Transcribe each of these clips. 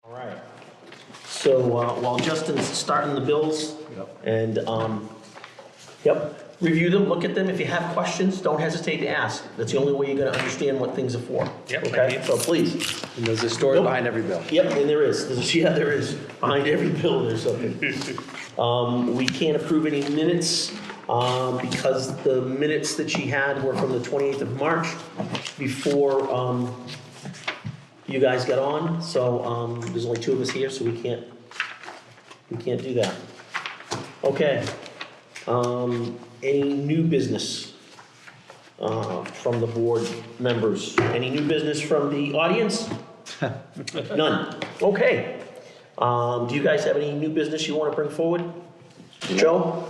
All right. So while Justin's starting the bills, and review them, look at them. If you have questions, don't hesitate to ask. That's the only way you're going to understand what things are for. Yep, Okay. thank you. So please. And there's a story behind every bill. Yep, and there is. There is. Behind every bill, there's something. We can't approve any minutes because the minutes that she had were from the 28th of March before you guys got on. So there's only two of us here, so we can't do that. Okay. Any new business from the board members? Any new business from the audience? None. Okay. Do you guys have any new business you want to bring forward? Joe?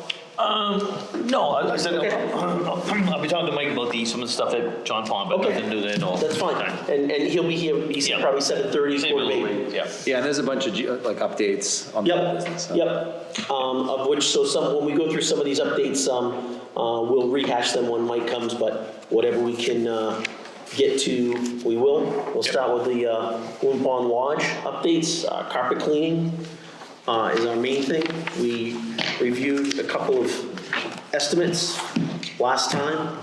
No, I said, Okay. I'll be talking to Mike about some of the stuff that John found, but Okay. nothing to do there at all. That's fine. And he'll be here, he's Yeah. probably 7:30, Same quarter to little eight. way, yeah. Yeah, and there's a bunch of updates on the business. So. Yep. Of which, so when we go through some of these updates, we'll rehash them when Mike comes, but whatever we can get to, we will. We'll start with the Loon Pond Lodge updates. Carpet cleaning is our main thing. We reviewed a couple of estimates last time.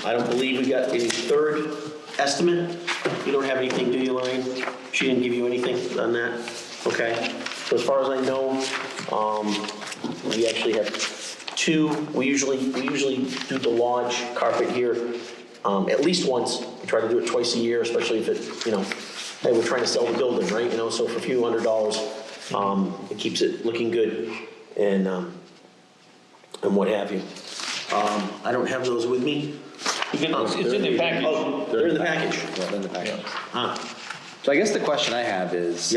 I don't believe we got a third estimate. You don't have anything, do you, Lorraine? She didn't give you anything on that? Okay. So as far as I know, we actually have two. We usually do the lodge carpet here at least once. We try to do it twice a year, especially if it, hey, we're trying to sell the building, right? So for a few $100s, it keeps it looking good and what have you. I don't have those with me. It's in the package. Oh, they're in the package. Yeah, they're in the package. Huh. So I guess the question I have is,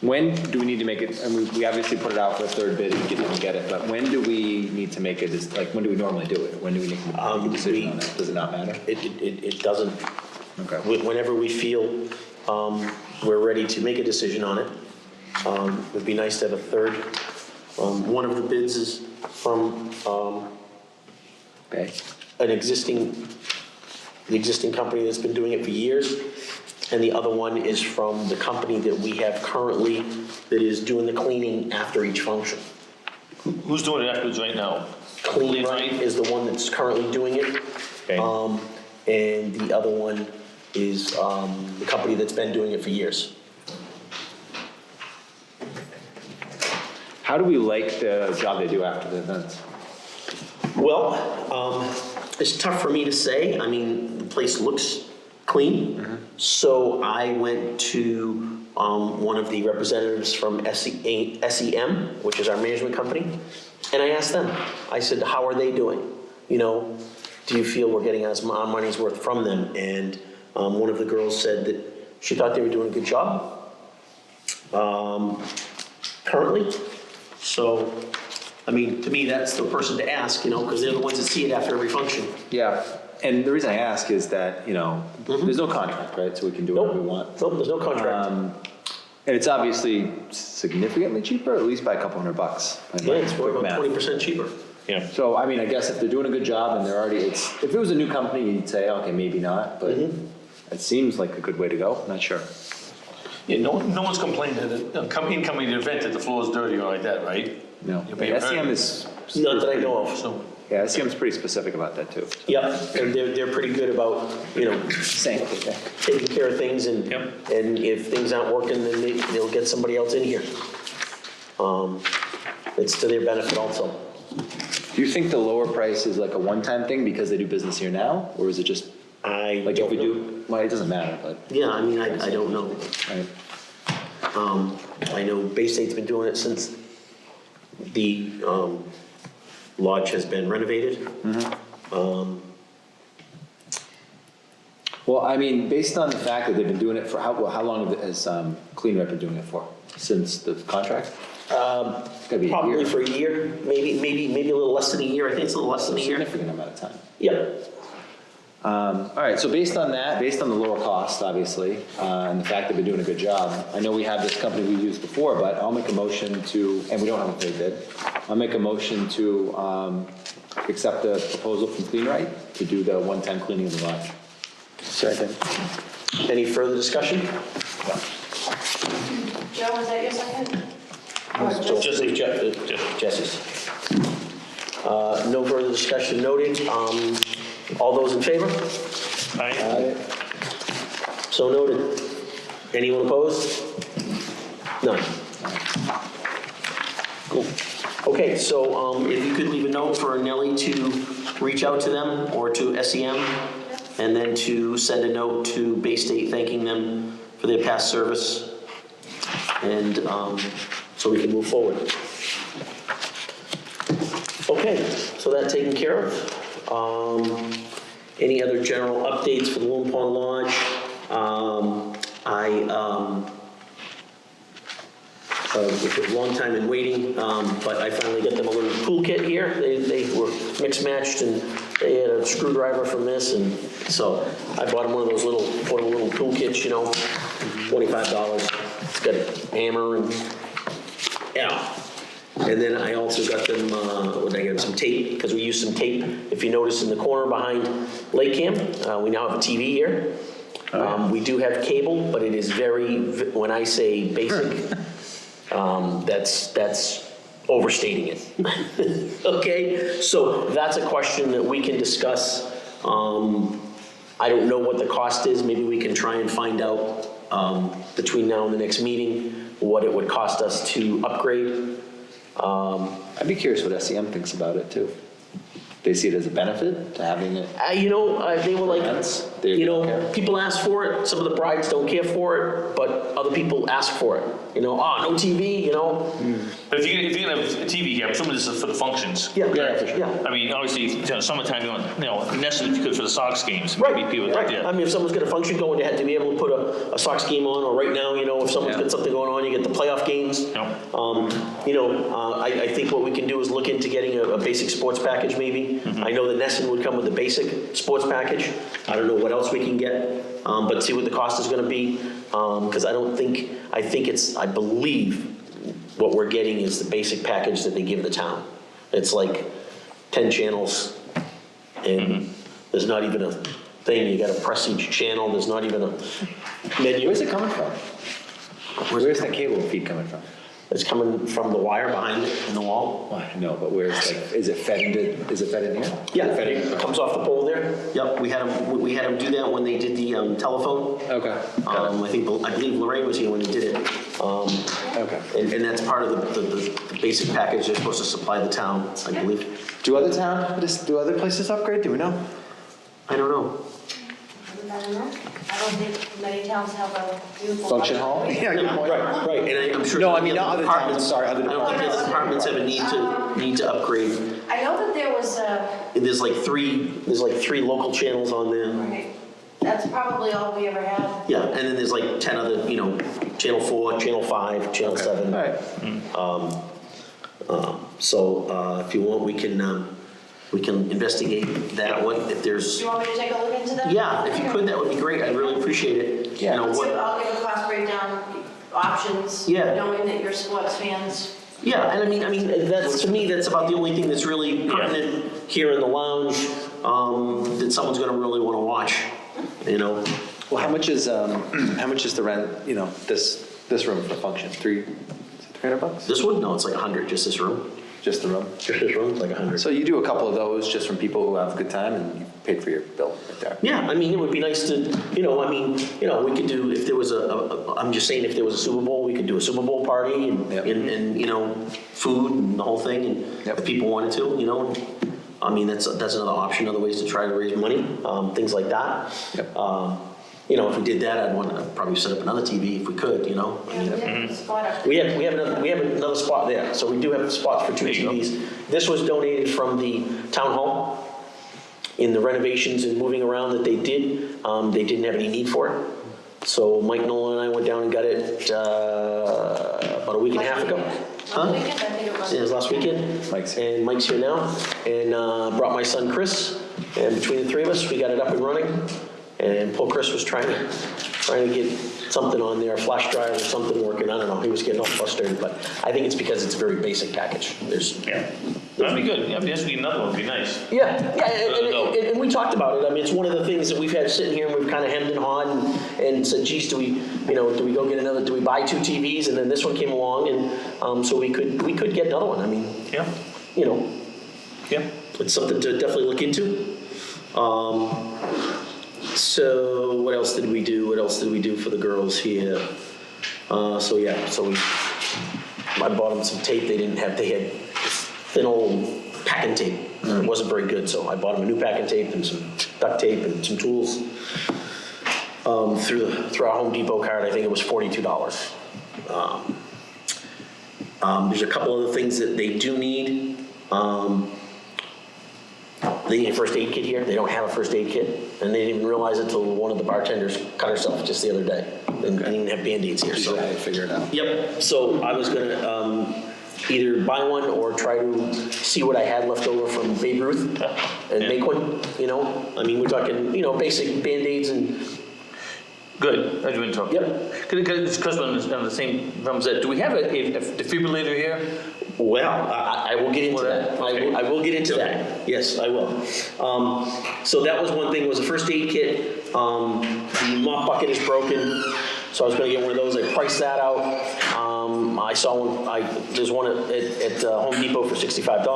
when do we need to make it, and we obviously put it out for a third bid and get it, but when do we need to make it, when do we normally do it? When do we make a decision on it? Does it not matter? It doesn't. Okay. Whenever we feel we're ready to make a decision on it, it'd be nice to have a third. One of the bids is from Okay. the existing company that's been doing it for years, and the other one is from the company that we have currently that is doing the cleaning after each function. Who's doing it afterwards right now? Clean Right is the one that's currently doing it. Okay. And the other one is the company that's been doing it for years. How do we like the job they do after the events? Well, it's tough for me to say. I mean, the place looks clean. So I went to one of the representatives from SEM, which is our management company, and I asked them. I said, how are they doing? Do you feel we're getting our money's worth from them? And one of the girls said that she thought they were doing a good job currently. So, I mean, to me, that's the person to ask, because they're the ones that see it after every function. Yeah, and the reason I ask is that, there's no contract, right? So we can do whatever we want. Nope, there's no contract. And it's obviously significantly cheaper, at least by a couple $100. Yeah, it's about 20% cheaper. Yeah. So, I mean, I guess if they're doing a good job and they're already, if it was a new company, you'd say, okay, maybe not, but it seems like a good way to go, not sure. Yeah, no one's complained that incoming to the event that the floor is dirty or like that, right? No, You're being SEM heard. is. Not that I know of. So, Yeah, SEM's pretty specific about that too. Yep, and they're pretty good about, Same, okay. taking care of things, and Yep. and if things aren't working, then they'll get somebody else in here. It's to their benefit also. Do you think the lower price is like a one-time thing because they do business here now? Or is it just, I like if don't we know. do, well, it doesn't matter, but, Yeah, I mean, I don't know. right? I know Bay State's been doing it since the lodge has been renovated. Well, I mean, based on the fact that they've been doing it for, how long has Clean Rep been doing it for? Since the contract? It's gotta be a Probably year. for a year, maybe a little less than a year. I think it's a little less than a year. Significant amount of time. Yep. All right, so based on that, based on the lower cost, obviously, and the fact that they've been doing a good job, I know we have this company we used before, but I'll make a motion to, and we don't have a third bid, I'll make a motion to accept the proposal from Clean Right to do the one-time cleaning of the lodge. Second. Any further discussion? Joe, was that your second? Jesse's. No further discussion noted. All those in favor? Aye. So noted. Anyone opposed? None. Cool. Okay, so if you could leave a note for Nellie to reach out to them or to SEM, and then to send a note to Bay State thanking them for their past service, and so we can move forward. Okay, so that's taken care of. Any other general updates for the Loon Pond Lodge? It's a long time in waiting, but I finally got them a little toolkit here. They were mixed matched, and they had a screwdriver from this, and so I bought them one of those little portable toolkits, you know, $25. It's got a hammer and yeah. And then I also got them, I got them some tape, because we used some tape. If you notice in the corner behind Lake Cam, we now have a TV here. We do have cable, but it is very, when I say basic, that's overstating it. Okay, so that's a question that we can discuss. I don't know what the cost is. Maybe we can try and find out between now and the next meeting what it would cost us to upgrade. I'd be curious what SEM thinks about it too. They see it as a benefit to having it. They were like, They don't care. people ask for it. Some of the brides don't care for it, but other people ask for it. No TV, But if you're gonna have a TV here, some of this is for the functions. Yeah. I mean, obviously, summertime, necessarily good for the Sox games. Right, Maybe people, right. yeah. I mean, if someone's got a function going, they had to be able to put a Sox game on, or right now, if someone's got something going on, you get the playoff games. Yeah. I think what we can do is look into getting a basic sports package maybe. Mm-hmm. I know that Nesson would come with a basic sports package. I don't know what else we can get, but see what the cost is gonna be. Because I believe what we're getting is the basic package that they give the town. It's like 10 channels, and there's not even a thing. You gotta press each channel. There's not even a menu. Where's it coming from? Where's that cable feed coming from? It's coming from the wire behind it in the wall. No, but where's is it fed in here? Yeah, it comes off the pole there. Yep, we had them do that when they did the telephone. Okay. I believe Lorraine was here when they did it. Okay. And that's part of the basic package they're supposed to supply the town, I believe. Do other places upgrade? Do we know? I don't know. I don't know. I don't think many towns have a uniform. Function hall? Yeah, good point. Right, and I'm sure. No, I mean, not other towns, sorry, other I don't think the other departments have a need to upgrade. I know that there was There's like three local channels on there. right, that's probably all we ever had. Yeah, and then there's like 10 other, channel 4, channel 5, channel 7. All right. So if you want, we can investigate that one if there's. Do you want me to take a look into that? Yeah, if you could, that would be great. I'd really appreciate it. Yeah. I'll give a cost breakdown, options, Yeah. knowing that you're sports fans. Yeah, and I mean, to me, that's about the only thing that's really pertinent here in the lounge that someone's gonna really wanna watch, Well, how much is the rent, this room for the function? $300? This one, no, it's like 100, just this room. Just the room? Just this room, it's like 100. So you do a couple of those just from people who have a good time and you paid for your bill right there. Yeah, I mean, it would be nice to, we could do, if there was I'm just saying, if there was a Super Bowl, we could do a Super Bowl party and, Yep. and food and the whole thing, and Yep. if people wanted to, I mean, that's another option, other ways to try to raise money, things like that. Yep. If we did that, I'd probably set up another TV if we could, I mean, Yeah, spot up. we have another spot there, so we do have spots for 2 There you go. TVs. This was donated from the town hall. In the renovations and moving around that they didn't have any need for it. So Mike Nolan and I went down and got it about a week and a half ago. Last weekend, I think it was. Yeah, it was last weekend. Mike's here. And Mike's here now, and brought my son Chris, and between the three of us, we got it up and running. And poor Chris was trying to trying to get something on there, a flash drive or something working, I don't know, he was getting all frustrated, but I think it's because it's a very basic package. There's, Yeah, that'd be good. Yeah, if another one would be nice. yeah, and we talked about it. I mean, it's one of the things that we've had sitting here and we've kind of hemmed and hawed and said, geez, do we go get another, do we buy 2 TVs? And then this one came along and so we could get another one. I mean, Yeah, yeah. it's something to definitely look into. So what else did we do? What else did we do for the girls here? I bought them some tape. They had thin old packing tape. It wasn't very good, so I bought them a new packing tape and some duct tape and some tools. Through our Home Depot card, I think it was $42. There's a couple other things that they do need. They need a first aid kit here. They don't have a first aid kit, and they didn't even realize it until one of the bartenders cut herself just the other day. And didn't even have Band-Aids here. So I had to figure it out. Yep. So I was gonna either buy one or try to see what I had left over from Babe Ruth and make one. I mean, we're talking basic Band-Aids and. Good, I do want to talk. Yep. Because on the same drums, do we have a defibrillator here? Well, I will get into that. Okay. I will get into that. Yes, I will. So that was one thing, was a first aid kit. The mop bucket is broken, so I was going to get one of those. I priced that out. I saw one. There's one at Home Depot for $65.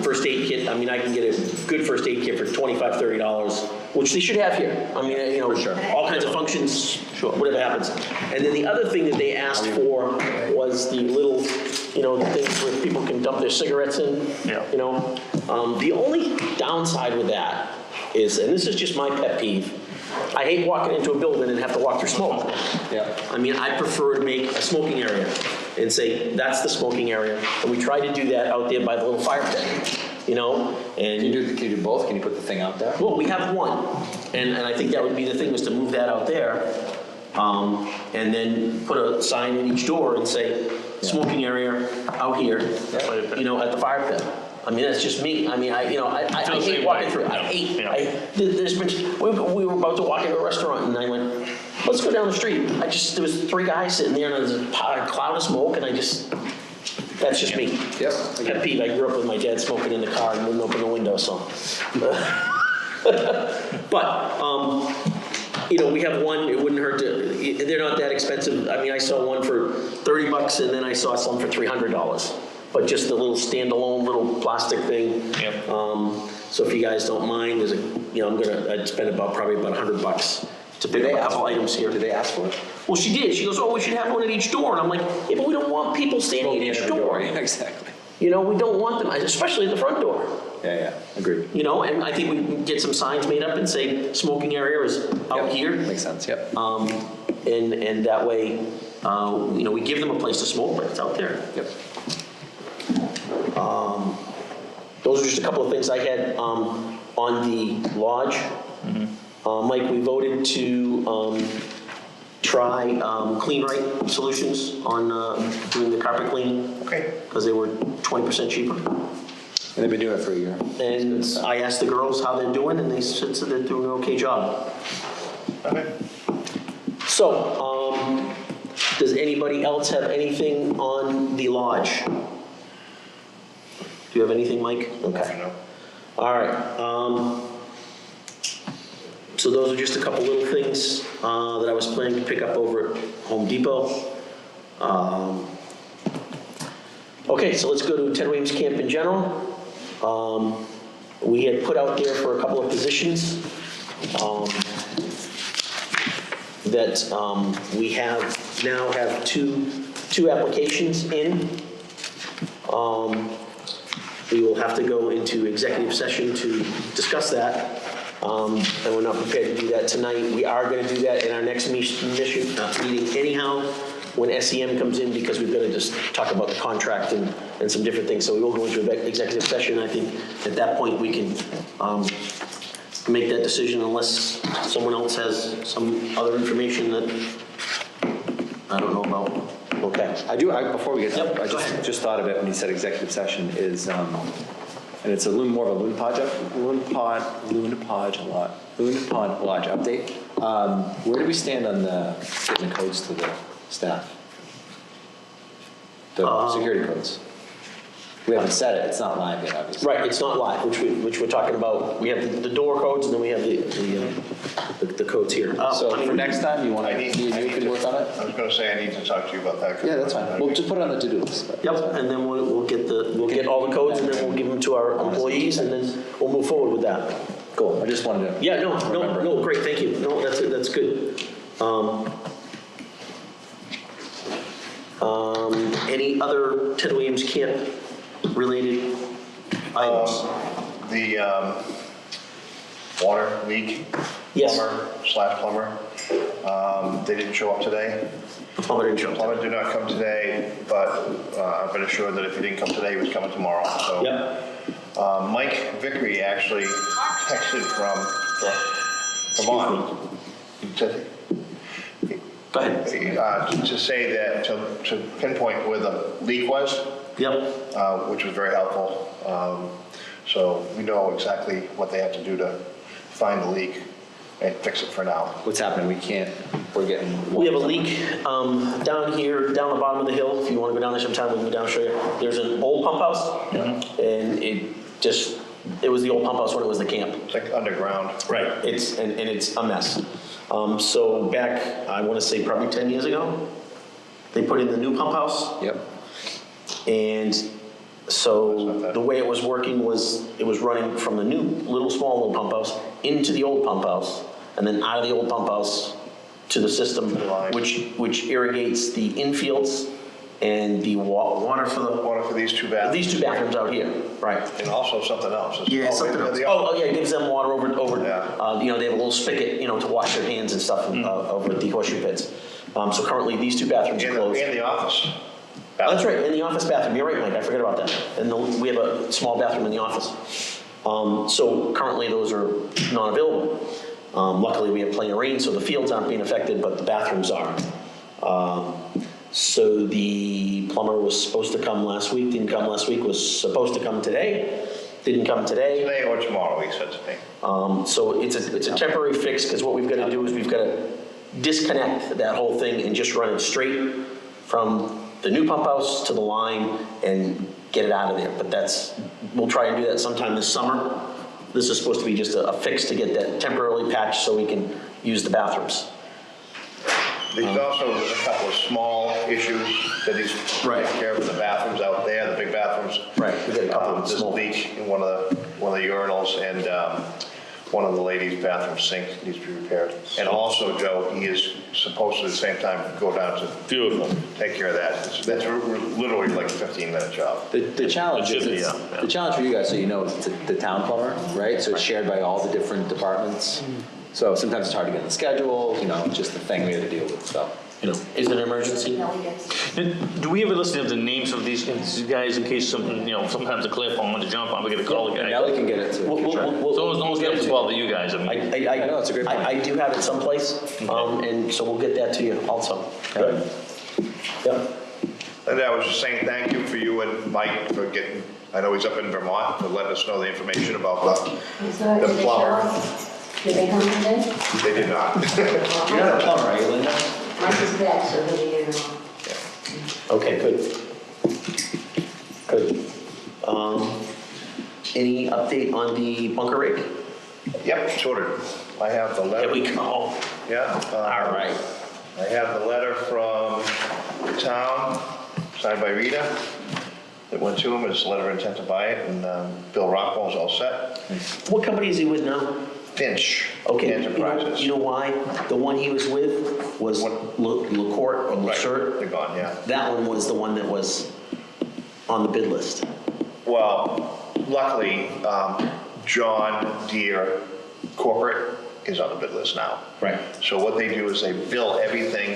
First aid kit. I mean, I can get a good first aid kit for $25, $30, which they should have here. I mean, For sure. all kinds of functions, whatever happens. And then the other thing that they asked for was the little, the things where people can dump their cigarettes in. Yeah. The only downside with that is, and this is just my pet peeve, I hate walking into a building and have to walk through smoke. Yeah. I mean, I prefer to make a smoking area and say, that's the smoking area. And we try to do that out there by the little fire pit, and. Can you do both? Can you put the thing out there? Well, we have one, and I think that would be the thing, was to move that out there, and then put a sign in each door and say, smoking area out here, at the fire pit. I mean, that's just me. I mean, I hate walking through. There's been, we were about to walk into a restaurant, and I went, let's go down the street. There was 3 guys sitting there, and there was a cloud of smoke, and that's just me. Yep. Pet peeve. I grew up with my dad smoking in the car and wouldn't open the window, so. But, we have one. It wouldn't hurt to. They're not that expensive. I mean, I saw one for $30, and then I saw some for $300. But just the little standalone little plastic thing. Yep. So if you guys don't mind, there's I'd spend probably about $100 to pick up a couple items here. Did they ask for it? Well, she did. She goes, oh, we should have one at each door. And I'm like, yeah, but we don't want people standing at each door. Exactly. We don't want them, especially at the front door. Yeah, agreed. And I think we can get some signs made up and say, smoking area is out here. Makes sense, yep. And that way, we give them a place to smoke, but it's out there. Yep. Those are just a couple of things I had on the lodge. Mike, we voted to try Clean Right Solutions on doing the carpet cleaning. Okay. Because they were 20% cheaper. And they've been doing it for a year. And I asked the girls how they're doing, and they said they're doing an okay job. Okay. So, does anybody else have anything on the lodge? Do you have anything, Mike? Okay. No. All right. So those are just a couple little things that I was planning to pick up over at Home Depot. Okay, so let's go to Ted Williams Camp in general. We had put out there for a couple of positions that we now have two applications in. We will have to go into executive session to discuss that, and we're not prepared to do that tonight. We are going to do that in our next meeting anyhow, when SEM comes in, because we've got to just talk about the contract and some different things. So we will go into executive session. I think at that point we can make that decision unless someone else has some other information that I don't know about. Okay. Before we get to Yep, I go ahead. just thought of it when you said executive session is, and it's more of a loon podge a lot. Loon Pond Lodge update. Where do we stand on the getting the codes to the staff? The security codes? We haven't set it, it's not live yet, obviously. Right, it's not live, which we're talking about. We have the door codes, and then we have the codes here. So for next time, you want to, you can work on it? I was gonna say I need to talk to you about that. Yeah, that's fine. We'll just put it on the to-do list. Yep, and then we'll get all the codes, and then we'll give them to our employees, and then we'll move forward with that. Cool, I just wanted to. Yeah, no, great, thank you. No, that's good. Any other Ted Williams Camp related items? The water leak. Yes. Plumber. They didn't show up today. The plumber didn't show up. Plumber did not come today, but I've been assured that if he didn't come today, he was coming tomorrow. So. Yep. Mike Vickery actually texted from Vermont. Go ahead. To say that, to pinpoint where the leak was, Yep. which was very helpful. So we know exactly what they have to do to find the leak and fix it for now. What's happening? We're getting. We have a leak down here, down the bottom of the hill. If you want to go down there sometime, we can go down and show you. There's an old pump house, and it was the old pump house when it was the camp. It's like underground. Right. It's a mess. So back, I want to say probably 10 years ago, they put in the new pump house. Yep. And so the way it was working was it was running from the new small pump house into the old pump house, and then out of the old pump house to the system, which irrigates the infields and the water for the Water for these two bathrooms. these two bathrooms out here, right? And also something else. Something else. Oh, yeah, it gives them water over. Yeah. They have a little spigot, to wash their hands and stuff over at the horseshoe pits. So currently, these two bathrooms are And closed. the office. Oh, that's right, in the office bathroom. You're right, Mike, I forgot about that. And we have a small bathroom in the office. So currently, those are not available. Luckily, we have plenty of rain, so the fields aren't being affected, but the bathrooms are. So the plumber was supposed to come last week, didn't come last week, was supposed to come today, didn't come today. Today or tomorrow, he said to me. So it's a temporary fix, because what we've got to do is we've got to disconnect that whole thing and just run it straight from the new pump house to the line and get it out of there. But we'll try and do that sometime this summer. This is supposed to be just a fix to get that temporarily patched so we can use the bathrooms. There's also a couple of small issues that he's Right. taking care of in the bathrooms out there, the big bathrooms. Right, we got a couple of There's a small. leak in one of the urinals, and one of the ladies' bathroom sink needs to be repaired. And also, Joe, he is supposed to at the same time go down to Beautiful. take care of that. That's literally like a 15-minute job. The challenge It is, should be, yeah. the challenge for you guys, so you know, is the town plumber, right? So it's shared by all the different departments. So sometimes it's hard to get on the schedule, it's just the thing we have to deal with, so. Is it an emergency? No, we didn't. Do we have a list of the names of these guys in case something, sometimes the cliff on to jump on, we gotta call the guy. Nellie can get it too. So no one's gonna bother you guys, I mean. I know, it's a great point. I do have it someplace, and so we'll get that to you also. Good. Yeah. And I was just saying thank you for you and Mike for getting, I know he's up in Vermont, to let us know the information about So the did they plumber. show us? Did they come today? They did not. You're not a plumber, are you, Linda? Mike is back, so he'll be here tomorrow. Okay, good. Good. Any update on the bunker rig? Yep, sorted. I have the letter. There we go. Yeah. All right. I have the letter from the town, signed by Rita, that went to him, it's a letter of intent to buy it, and Bill Rockwell's all set. What company is he with now? Finch Okay, Enterprises. you know why? The one he was with was LaCourte or Right, LaCert. they're gone, yeah. That one was the one that was on the bid list. Well, luckily, John Deere Corporate is on the bid list now. Right. So what they do is they bill everything.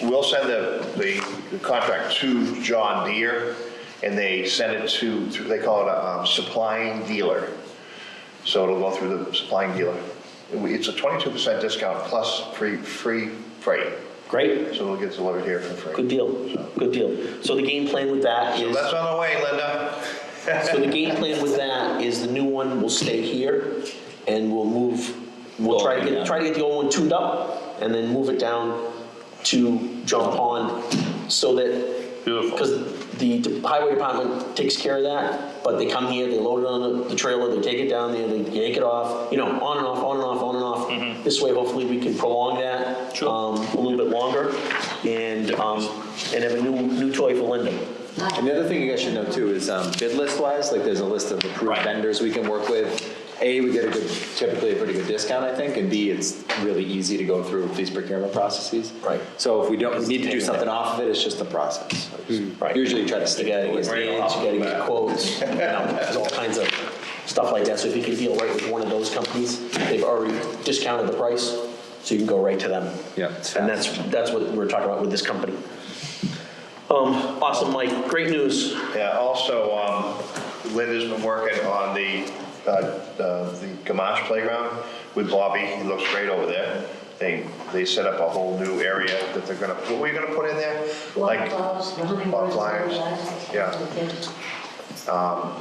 We'll send the contract to John Deere, and they send it to, they call it a supplying dealer. So it'll go through the supplying dealer. It's a 22% discount plus free freight. Great. So it'll get delivered here for free. Good deal. Good deal. So the game plan with that So is. that's on the way, Linda. So the game plan with that is the new one will stay here, and we'll move we'll try to get the old one tuned up and then move it down to John Pond so that, Beautiful. because the highway department takes care of that, but they come here, they load it on the trailer, they take it down there, they yank it off, you know, on and off, on and off, on and off. This way, hopefully, we can prolong that Sure. a little bit longer and have a new toy for Linda. And the other thing you guys should know too is bid list wise, like there's a list of approved Right. vendors we can work with. A, we get typically a pretty good discount, I think, and B, it's really easy to go through these procurement processes. Right. So if we need to do something off of it, it's just the process. Right. Usually you try to You stick gotta to get it. bids, you gotta get quotes, you know, there's all kinds of stuff like that. So if you can deal right with one of those companies, they've already discounted the price, so you can go right to them. Yeah, it's And fast. that's what we're talking about with this company. Awesome, Mike, great news. Yeah, also, Linda's been working on the Gamache playground with Bobby. He looks great over there. They set up a whole new area that they're gonna, what were you gonna put in there? Like wildflowers, yeah.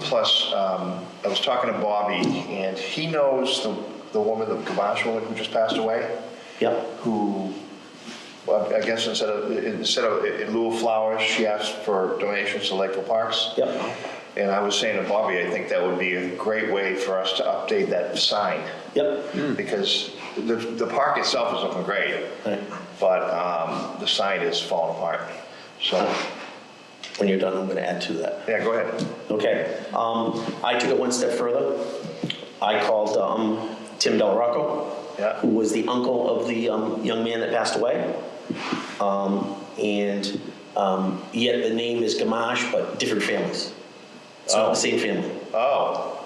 Plus, I was talking to Bobby, and he knows the woman, the Gamache woman who just passed away, Yep, who, well, I guess instead of in lieu of flowers, she asked for donations to Lakeville Parks. yep, And I was saying to Bobby, I think that would be a great way for us to update that sign, yep. because the park itself is looking great, Right. but the sign is falling apart. So, When you're done, I'm gonna add to that. yeah, go ahead. Okay, I took it one step further. I called Tim Del Rocco, Yeah. who was the uncle of the young man that passed away. Yet the name is Gamache, but different families. It's not the same family. Oh,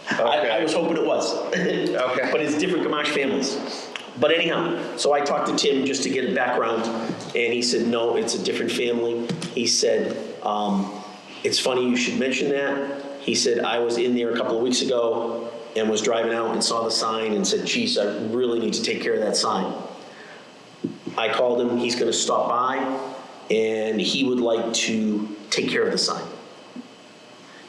I was okay. hoping it was. Okay. But it's different Gamache families. But anyhow, so I talked to Tim just to get a background, and he said, no, it's a different family. He said, it's funny you should mention that. He said, I was in there a couple of weeks ago and was driving out and saw the sign and said, geez, I really need to take care of that sign. I called him, he's gonna stop by, and he would like to take care of the sign.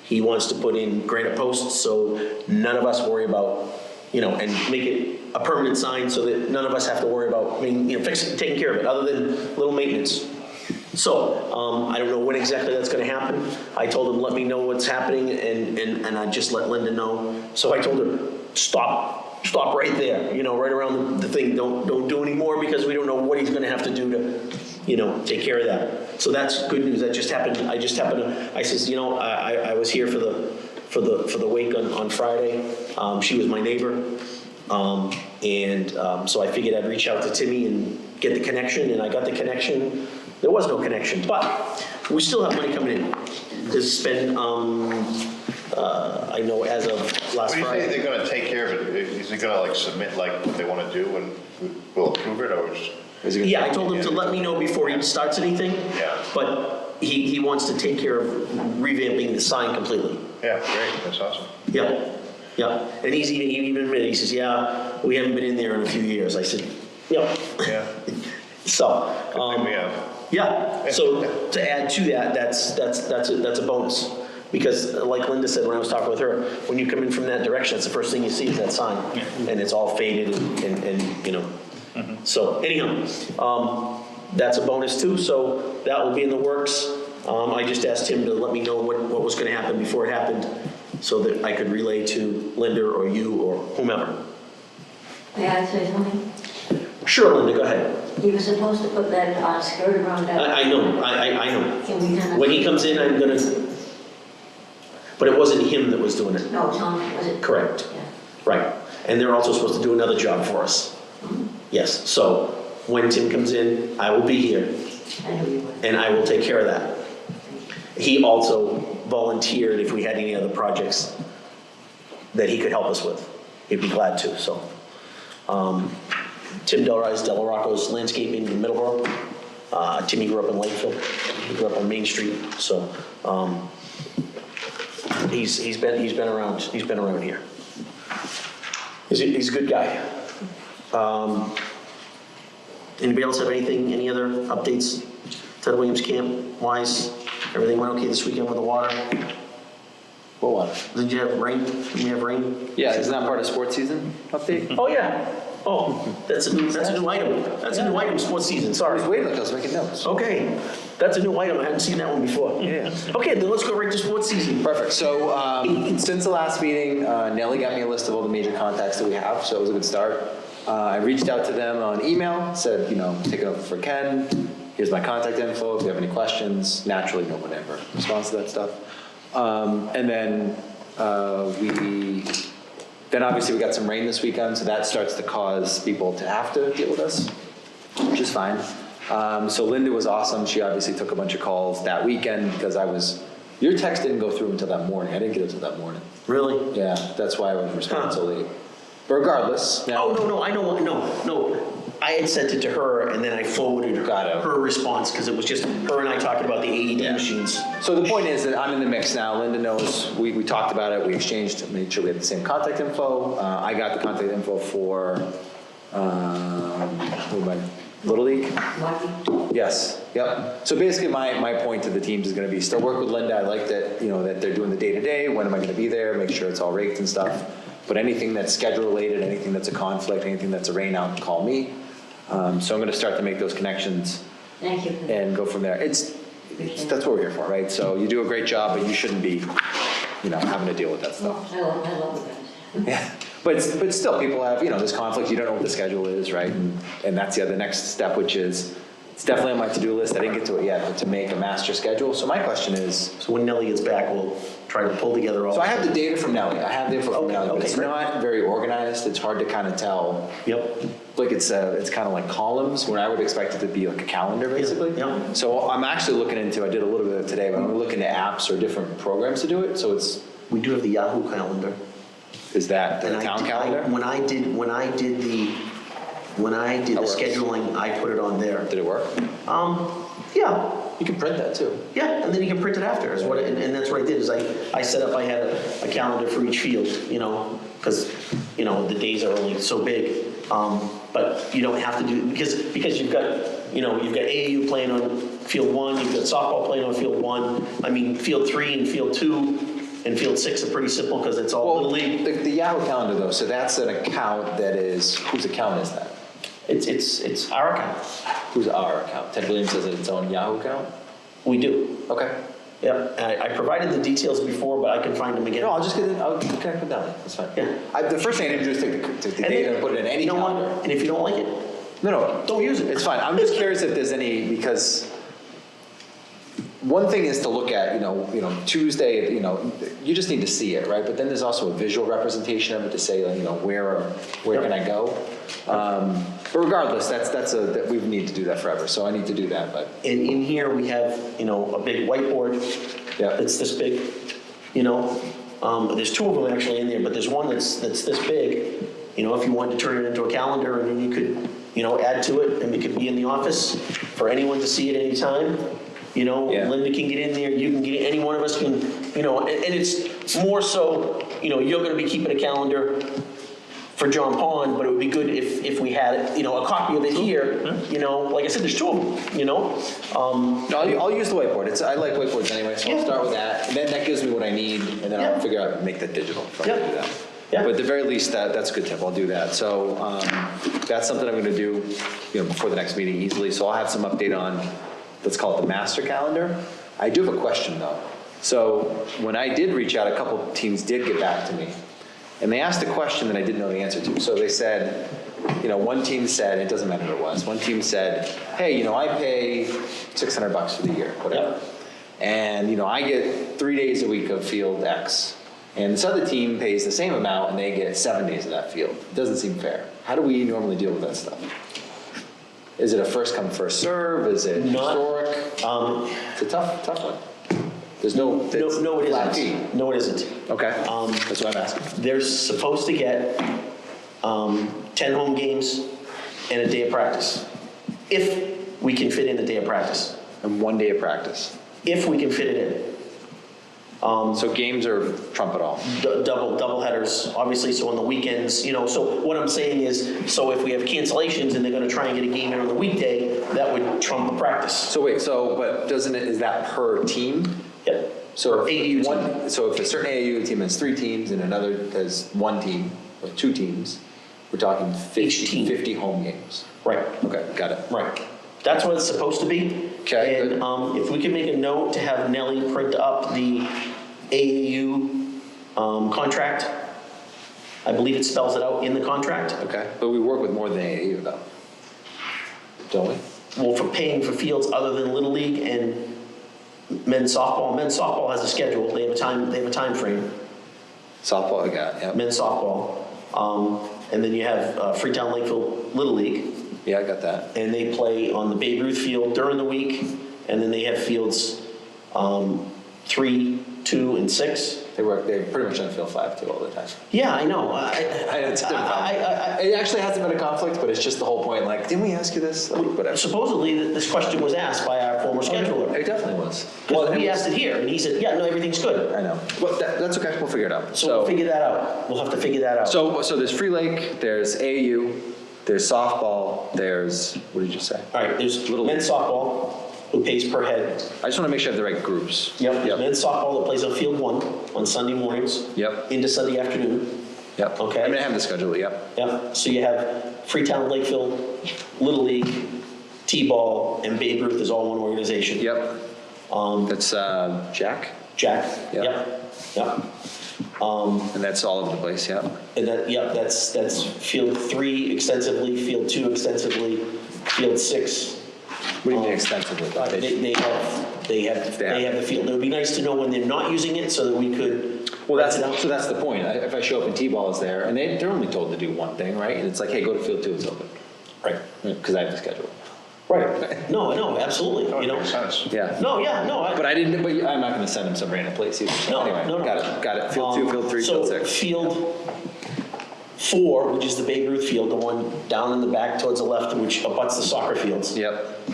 He wants to put in granite posts so none of us worry about, you know, and make it a permanent sign so that none of us have to worry about, fixing, taking care of it, other than little maintenance. So, I don't know when exactly that's gonna happen. I told him, let me know what's happening, and I just let Linda know. So I told her, stop right there, right around the thing. Don't do any more, because we don't know what he's gonna have to do to, take care of that. So that's good news. That just happened. I says, I was here for the wake on Friday. She was my neighbor. So I figured I'd reach out to Timmy and get the connection, and I got the connection. There was no connection, but we still have money coming in to spend, I know as of last What do you Friday. think they're gonna take care of it? Is he gonna submit what they wanna do and we'll approve it, or just? Yeah, I told him to let me know before he starts anything. Yeah. But he wants to take care of revamping the sign completely. Yeah, great, that's awesome. Yeah, yeah. And he even admitted, he says, yeah, we haven't been in there in a few years. I said, yep. Yeah. So, Good thing we have. yeah, so to add to that, that's a bonus. Because like Linda said when I was talking with her, when you come in from that direction, that's the first thing you see is that sign. And it's all faded and. So anyhow, that's a bonus too, so that will be in the works. I just asked him to let me know what was gonna happen before it happened, so that I could relay to Linda or you or whomever. May I say something? Sure, Linda, go ahead. He was supposed to put that skirt around that. I know, I know. Can we kind of? When he comes in, I'm gonna, but it wasn't him that was doing it. No, Tom, was it? Correct. Yeah. Right. And they're also supposed to do another job for us. Yes, so when Tim comes in, I will be here, I knew you would. and I will take care of that. He also volunteered if we had any other projects that he could help us with. He'd be glad to, so. Tim Del Rocco's landscaping in Middleborough. Timmy grew up in Lakeville. He grew up on Main Street, so he's been around here. He's a good guy. Anybody else have anything, any other updates? Ted Williams Camp wise, everything went okay this weekend with the water? What water? Did you have rain? Did we have rain? Yeah, isn't that part of sports season update? Oh, yeah. Oh, that's a new item. That's a new item, sports season, I sorry. was waiting, I was making notes. Okay, that's a new item, I hadn't seen that one before. Yeah. Okay, then let's go right to sports season. Perfect. So since the last meeting, Nellie got me a list of all the major contacts that we have, so it was a good start. I reached out to them on email, said, take it over for Ken. Here's my contact info. If you have any questions, naturally, no one ever responds to that stuff. And then then obviously we got some rain this weekend, so that starts to cause people to have to deal with us, which is fine. So Linda was awesome. She obviously took a bunch of calls that weekend because your text didn't go through until that morning. I didn't get it until that morning. Really? Yeah, that's why I was responding so late. But regardless. Now, Oh, no, I know, no. I had sent it to her and then I forwarded Got it. her response because it was just her and I talking about the AED machines. So the point is that I'm in the mix now. Linda knows, we talked about it, we exchanged, made sure we had the same contact info. I got the contact info for, Little League? Yes, yep. So basically my point to the teams is gonna be still work with Linda. I like that, that they're doing the day-to-day. When am I gonna be there? Make sure it's all raked and stuff. But anything that's schedule related, anything that's a conflict, anything that's a rain out, call me. So I'm gonna start to make those connections Thank you. and go from there. That's what we're here for, right? So you do a great job, but you shouldn't be, having to deal with that stuff. I love you guys. Yeah, but still, people have, this conflict, you don't know what the schedule is, right? And that's the next step, which is, it's definitely on my to-do list, I didn't get to it yet, but to make a master schedule. So my question is, So when Nellie gets back, we'll try to pull together all. so I have the data from Nellie, I have the info from Okay, Nellie, but okay, it's great. not very organized, it's hard to kind of tell. Yep. Like it's kind of like columns, where I would expect it to be like a calendar, basically. yeah. So I'm actually looking into, I did a little bit of it today, but I'm looking at apps or different programs to do it, so We do have the Yahoo calendar. is that the And town I- calendar? When I did the That works. scheduling, I put it on there. Did it work? Yeah, You can print that too. yeah, and then you can print it after, and that's what I did, is I set up, I had a calendar for each field, because, the days are only so big. But you don't have to do, because you've got AAU playing on field 1, you've got softball playing on field 1. I mean, field 3 and field 2 and field 6 are pretty simple because it's all Little League. The Yahoo calendar though, so that's an account that is, whose account is that? It's our account. Who's our account? Ted Williams has its own Yahoo account? We do. Okay. Yeah, I provided the details before, but I can find them again. No, I'll connect with Nellie, that's fine. Yeah. The first thing I need to do is take the data and put it in any You know what? calendar. And if you don't like it, No, don't use it. it's fine. I'm just curious if there's any, because one thing is to look at, Tuesday, you just need to see it, right? But then there's also a visual representation of it to say, where can I go? But regardless, that we need to do that forever, so I need to do that, but. And in here, we have, a big whiteboard. Yeah. That's this big, There's 2 of them actually in there, but there's one that's this big. If you wanted to turn it into a calendar, and then you could, add to it, and it could be in the office for anyone to see at any time. Yeah. Linda can get in there, you can get, any one of us can, and it's more so, you're gonna be keeping a calendar for John Pond, but it would be good if we had, a copy of it here, like I said, there's 2 of them, No, I'll use the whiteboard. I like whiteboards anyway, so I'll Yeah. start with that. And then that gives me what I need, and then I'll Yeah. figure out, make that digital if I Yeah. can do that. Yeah. But at the very least, that's a good tip. I'll do that. So that's something I'm going to do, before the next meeting easily. So I'll have some update on, let's call it the master calendar. I do have a question though. So when I did reach out, a couple teams did get back to me, and they asked a question that I didn't know the answer to. So they said, one team said, it doesn't matter who it was, one team said, hey, I pay $600 for the year, whatever. And, I get 3 days a week of field X. And this other team pays the same amount and they get 7 days of that field. It doesn't seem fair. How do we normally deal with that stuff? Is it a first come, first serve? Is it historic? It's a tough one. There's no it flat fee. isn't. No, it isn't. Okay, that's what I'm asking. They're supposed to get 10 home games and a day of practice, if we can fit in the day of practice. And 1 day of practice. If we can fit it in. So games are trump it all. Double headers, obviously, so on the weekends, so what I'm saying is, so if we have cancellations and they're gonna try and get a game in on the weekday, that would trump the practice. So wait, but is that per team? Yep. So Or AAU team. So if a certain AAU team has 3 teams and another has 1 team, or 2 teams, We're talking Each team. 50 home games. Right, Okay, got it. right. That's what it's supposed to be. Okay, And good. if we could make a note to have Nellie print up the AAU contract, I believe it spells it out in the contract. Okay, but we work with more than AAU though. Don't we? Well, for paying for fields other than Little League and men's softball. Men's softball has a schedule. They have a time frame. Softball, I got, yeah. Men's softball. And then you have Freetown Lakeville Little League, Yeah, I got that. and they play on the Babe Ruth field during the week, and then they have fields 3, 2, and 6. They pretty much on field 5 too all the time. Yeah, I know. It's been fun. It actually hasn't been a conflict, but it's just the whole point, like, didn't we ask you this? Like, whatever. Supposedly, this question was asked by our former scheduler. It definitely was. Because we asked it here, and he said, yeah, no, everything's good. I know. But that's okay, we'll figure it out. So we'll figure that out. We'll have to figure that out. So there's Free Lake, there's AAU, there's softball, there's, what did you say? All right, there's Little men's softball, who pays per head. I just want to make sure I have the right groups. Yep, there's men's softball that plays on field 1 on Sunday mornings. Yep. Into Sunday afternoon. Yep. Okay. I mean, I have the schedule, yep. Yep, so you have Freetown, Lakeville, Little League, T-ball, and Babe Ruth is all one organization. Yep. That's Jack, Jack, Yep. yep. and that's all over the place, yep. And that, yep, that's field 3 extensively, field 2 extensively, field 6. What do you mean extensively? They have the field. It would be nice to know when they're not using it so that we could. Well, rent it out. so that's the point. If I show up and T-ball is there, and they're only told to do one thing, right? And it's like, hey, go to field 2, it's open. Right, Because I have the schedule. right. No, absolutely, That you know. makes sense. Yeah. No, yeah, no. But I'm not going to send them some random place either. So No, anyway, no. got it. Field 2, field 3, field 6. So field 4, which is the Babe Ruth field, the one down in the back towards the left, which abuts the soccer fields. Yep.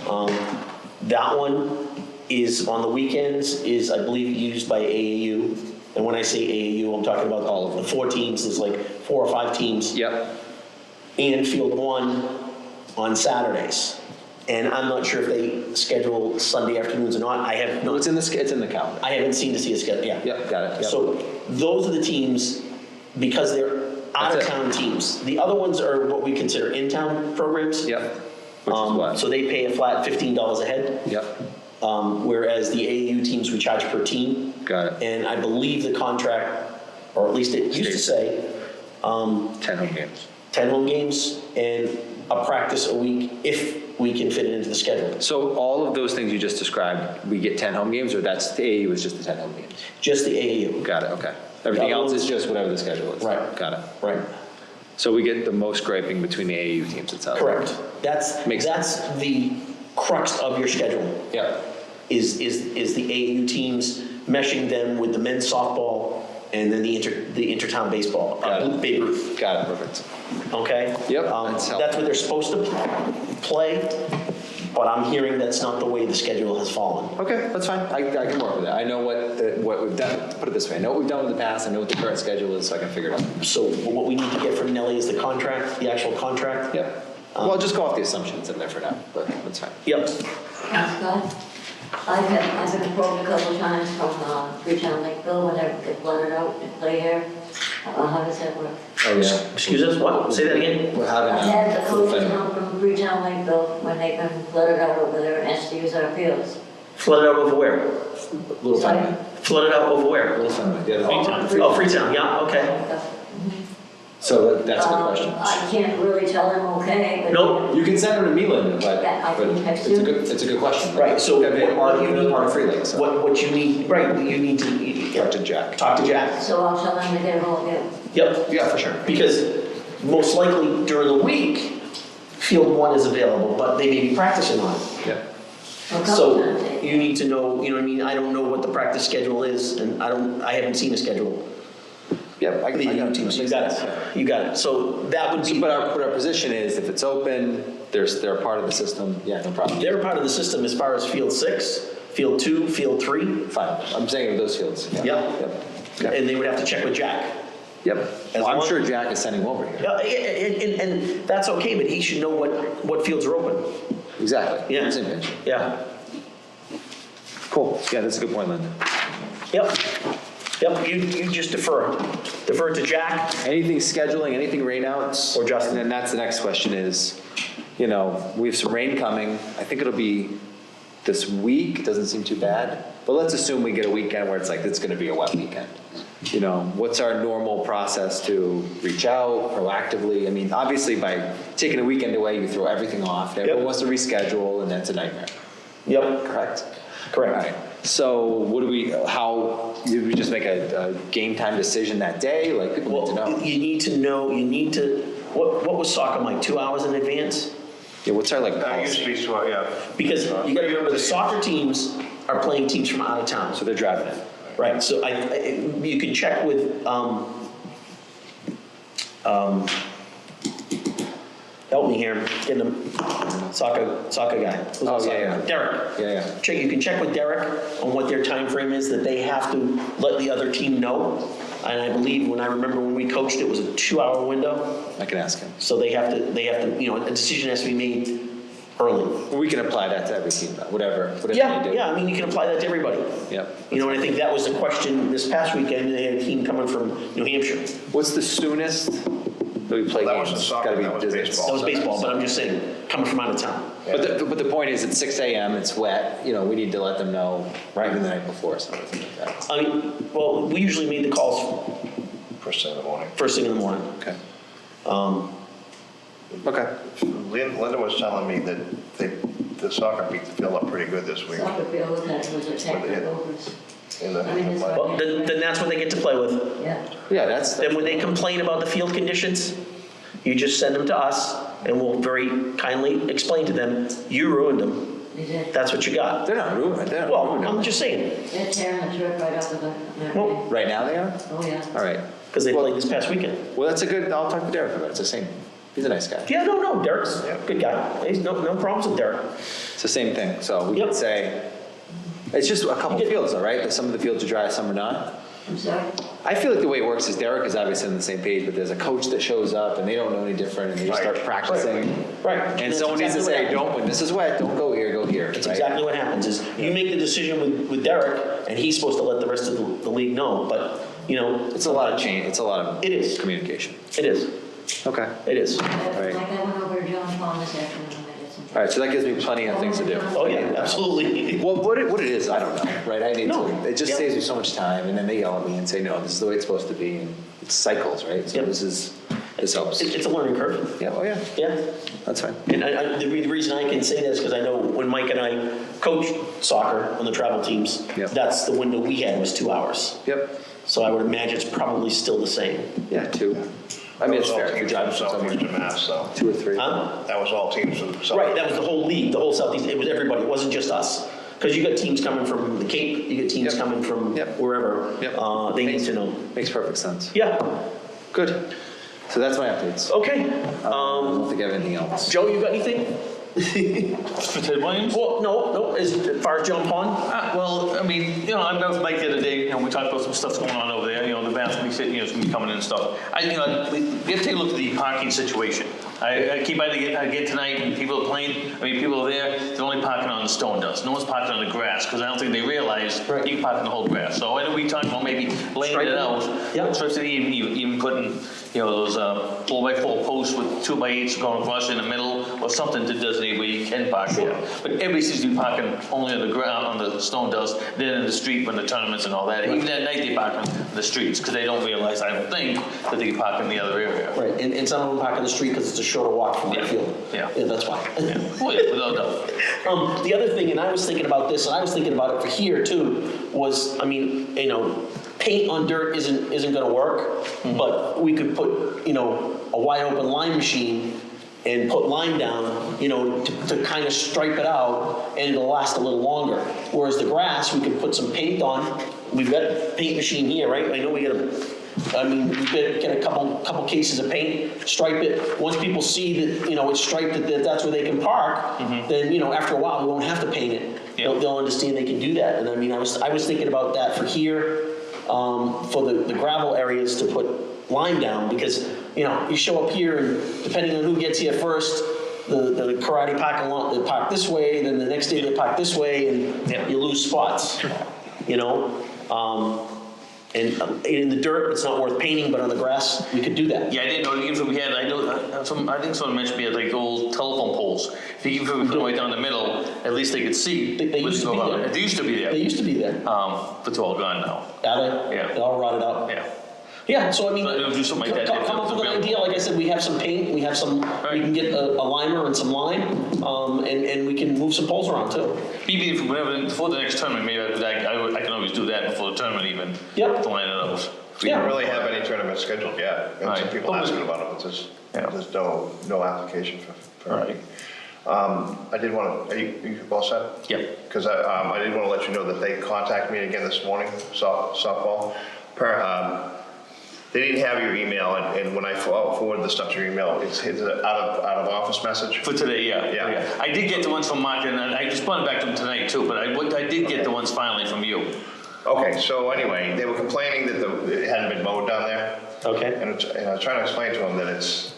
That one is, on the weekends, is, I believe, used by AAU. And when I say AAU, I'm talking about all of the 4 teams. There's like 4 or 5 teams. Yep. And field 1 on Saturdays. And I'm not sure if they schedule Sunday afternoons or not. I have No, not. it's in the calendar. I haven't seen to see a schedule, yeah. Yep, got it. Yep. So those are the teams, because they're That's it. out-of-town teams. The other ones are what we consider in-town programs. Yep. Which is what? So they pay a flat $15 a head, Yep. whereas the AAU teams, we charge per team. Got it. And I believe the contract, or at least it used to say, 10 home games. 10 home games and a practice a week if we can fit it into the schedule. So all of those things you just described, we get 10 home games, or that's the AAU is just the 10 home games? Just the AAU. Got it, okay. Everything The other else is ones- just whatever the schedule is? Right. Got it. Right. So we get the most griping between the AAU teams, it sounds like? Correct. Makes That's the crux of your schedule. Yep. Is the AAU teams meshing them with the men's softball and then the intertown baseball, Got it. Babe Ruth, Got it, perfect. okay? Yep, that's helpful. That's what they're supposed to play, but I'm hearing that's not the way the schedule has fallen. Okay, that's fine. I can work with that. I know what we've done, put it this way, I know what we've done in the past, I know what the current schedule is, so I can figure it out. So what we need to get from Nellie is the contract, the actual contract. Yep. Well, I'll just go off the assumptions in there for now, but that's fine. Yep. Scott, I've been approached a couple of times from Freetown Lakeville when they get flooded out to play here. How does that work? Oh, yeah. Excuse us, what? Say that again? We're having I've had the coaches a come from Freetown Lakeville when they've been flooded out over there and asked to use our fields. Flooded out over where? little Sorry? Fenway. Flooded out over where? Little Fenway, the other Freetown. Freetown. Oh, Freetown, yeah, okay. So that's a good question. I can't really tell them okay, but. Nope. You can send her to me, Linda, but Yeah, I can text it's a you. good, it's a good question. Right, so They're what you need- part of Free Lake, so. What you need, right, you need to. Talk to Jack. Talk to Jack. So I'll tell them to get a hold of you. Yep. Yeah, for sure. Because most likely during the week, field 1 is available, but they may be practicing on it. Yeah. A couple So times. you need to know, you know what I mean? I don't know what the practice schedule is, and I haven't seen a schedule. Yep, I The got AAU it. teams, you got it. You got it. So that would be, But our position is, if it's open, they're a part of the system, yeah, no problem. they're part of the system as far as field 6, field 2, field 3, Fine, I'm saying of those fields. Yeah. Yep. and they would have to check with Jack. Yep. As Well, I'm long- sure Jack is sending over here. Yeah, and that's okay, but he should know what fields are open. Exactly. Yeah. Same page. Yeah. Cool. Yeah, that's a good point, Linda. Yep. Yep, you just defer to Jack. Anything scheduling, anything rainouts? Or Justin. And then that's the next question is, we have some rain coming. I think it'll be this week. It doesn't seem too bad. But let's assume we get a weekend where it's going to be a wet weekend. What's our normal process to reach out proactively? I mean, obviously by taking a weekend away, you throw everything off. Everyone wants to reschedule and that's a nightmare. Yep, Correct? correct. All right. So how did we just make a game time decision that day? Like people need to know. You need to, what was soccer like, 2 hours in advance? Yeah, what's our Used policy? to be, so, yeah. Because you gotta remember, the soccer teams are playing teams from out of town. So they're driving it. Right, so you can check with, help me here, getting a soccer guy. Who's our Oh, soccer yeah. guy? Derek. Yeah. You can check with Derek on what their time frame is that they have to let the other team know. And I believe, when we coached, it was a 2-hour window. I can ask him. So they have to, a decision has to be made early. We can apply that to every team, though, whatever they do. Yeah, I mean, you can apply that to everybody. Yep. And I think that was the question this past weekend. They had a team coming from New Hampshire. What's the soonest that we play That games? wasn't soccer, Gotta be that was Disney. baseball. That was baseball, but I'm just saying, coming from out of town. But the point is, it's 6 a.m., it's wet, we need to let them know even the night before, something like that. I mean, well, we usually made the calls First thing in the morning. first thing in the morning. Okay. Um, Okay. Linda was telling me that the soccer beat the field up pretty good this week. Soccer field that was attacked overs. In the- I mean, it's Well, then that's what they get to play with. Yeah. Yeah, that's, Then when they complain about the field conditions, you just send them to us, and we'll very kindly explain to them, you ruined them. They did. That's what you got. they're not ruined, they're not Well, ruined. I'm just saying, They're tearing the turf right off of the. Well, Right now they are? Oh, yeah. All right. because they played this past weekend. Well, that's I'll talk to Derek about it, it's the same. He's a nice guy. Yeah, no, Derek's a good guy. He's no problems with Derek. It's the same thing, so we Yep. could say, it's just a couple fields though, right? Some of the fields are dry, some are not. I'm sorry? I feel like the way it works is Derek is obviously on the same page, but there's a coach that shows up and they don't know any different and they just start practicing. Right. And that's someone needs to exactly what say, happens. when this is wet, don't go here, go here. That's right? exactly what happens, is you make the decision with Derek, and he's supposed to let the rest of the league know, but, It's a lot of change, it's a lot of It is. communication. It is, Okay. it is. Like right. I went over to John Pond this afternoon and I did some. All right, so that gives me plenty of things to do. Oh, yeah, absolutely. Well, what it is, I don't know, right? I need No. to, it just Yeah. saves me so much time, and then they yell at me and say, no, this is the way it's supposed to be, and it's cycles, right? So Yep. this helps. It's a learning curve. Yeah, oh yeah, Yeah. that's fine. And the reason I can say that is because I know when Mike and I coached soccer on the travel teams, Yep. that's the window we had was 2 hours. Yep, So I would imagine it's probably still the same. yeah, 2. I mean, it's fair, if you're driving from somewhere, Southeastern Mass, so. 2 or 3. Huh? That was all teams from South. Right, that was the whole league, the whole Southeast, it was everybody, it wasn't just us. Because you got teams coming from the Cape, you got teams Yep. coming from Yep. wherever. Yep. They need to know. Makes perfect sense. Yeah, Good. So that's my updates. okay. I don't think I have anything else. Joe, you got anything? For Ted Williams? Well, no, as far as John Pond? Well, I mean, I met with Mike the other day, we talked about some stuff going on over there, the van's gonna be sitting, it's gonna be coming in and stuff. We have to take a look at the parking situation. I keep again tonight, when people are playing, people are there, they're only parking on the stone dust. No one's parking on the grass, because I don't think they realize Right. you can park on the whole grass. So I know we talked about maybe laying Stripe it it. out. Yep. Stripes it, even putting, those 4x4 posts with 2x8s going across in the middle, or something to designate where you can park there. But everybody seems to be parking only on the ground, on the stone dust, then in the street when the tournaments and all that. Even at night, they park on the streets, because they don't realize, I don't think, that they can park in the other area. Right, and some of them park in the street because it's a shorter walk from the Yeah. field. Yeah. That's why. Oh, yeah, without doubt. The other thing, and I was thinking about this, and I was thinking about it for here too, was, paint on dirt isn't gonna work, but we could put, a wide open lime machine and put lime down, to kind of stripe it out, and it'll last a little longer. Whereas the grass, we could put some paint on. We've got a paint machine here, right? I know we get a couple cases of paint, stripe it. Once people see that, it's striped, that that's where they can park, then, after a while, we won't have to paint it. Yeah. They'll understand they can do that. And I was thinking about that for here, for the gravel areas to put lime down, because, you show up here and depending on who gets here first, the karate parking lot, they park this way, then the next day they park this way, and Yeah. you lose spots, And in the dirt, it's not worth painting, but on the grass, we could do that. Yeah, I didn't know, even if we had, I think someone mentioned we had like old telephone poles. Even if we put them right down the middle, at least they could see. They used to be there. They used to be They there. used to be there. But it's all gone now. Are they? Yeah. They're all rotted out. Yeah. Yeah, so I mean, So we'll do something like that. come up with an idea, like I said, we have some paint, we have some, we can get a limer and some lime, and we can move some poles around too. Maybe if whenever, before the next tournament, maybe I can always do that before the tournament even. Yep. To line it up. We Yeah. don't really have any tournaments scheduled yet. And some Right. people asking about it, but there's no application for Right. any. I did want to, are you all set? Yep. Because I did want to let you know that they contacted me again this morning, softball. They didn't have your email, and when I forwarded the stuff to your email, it's an out of office message. For today, yeah. Yeah. I did get the ones from Mark, and I responded back to him tonight too, but I did get the ones finally from you. Okay, so anyway, they were complaining that it hadn't been mowed down there. Okay. And I was trying to explain to them that it's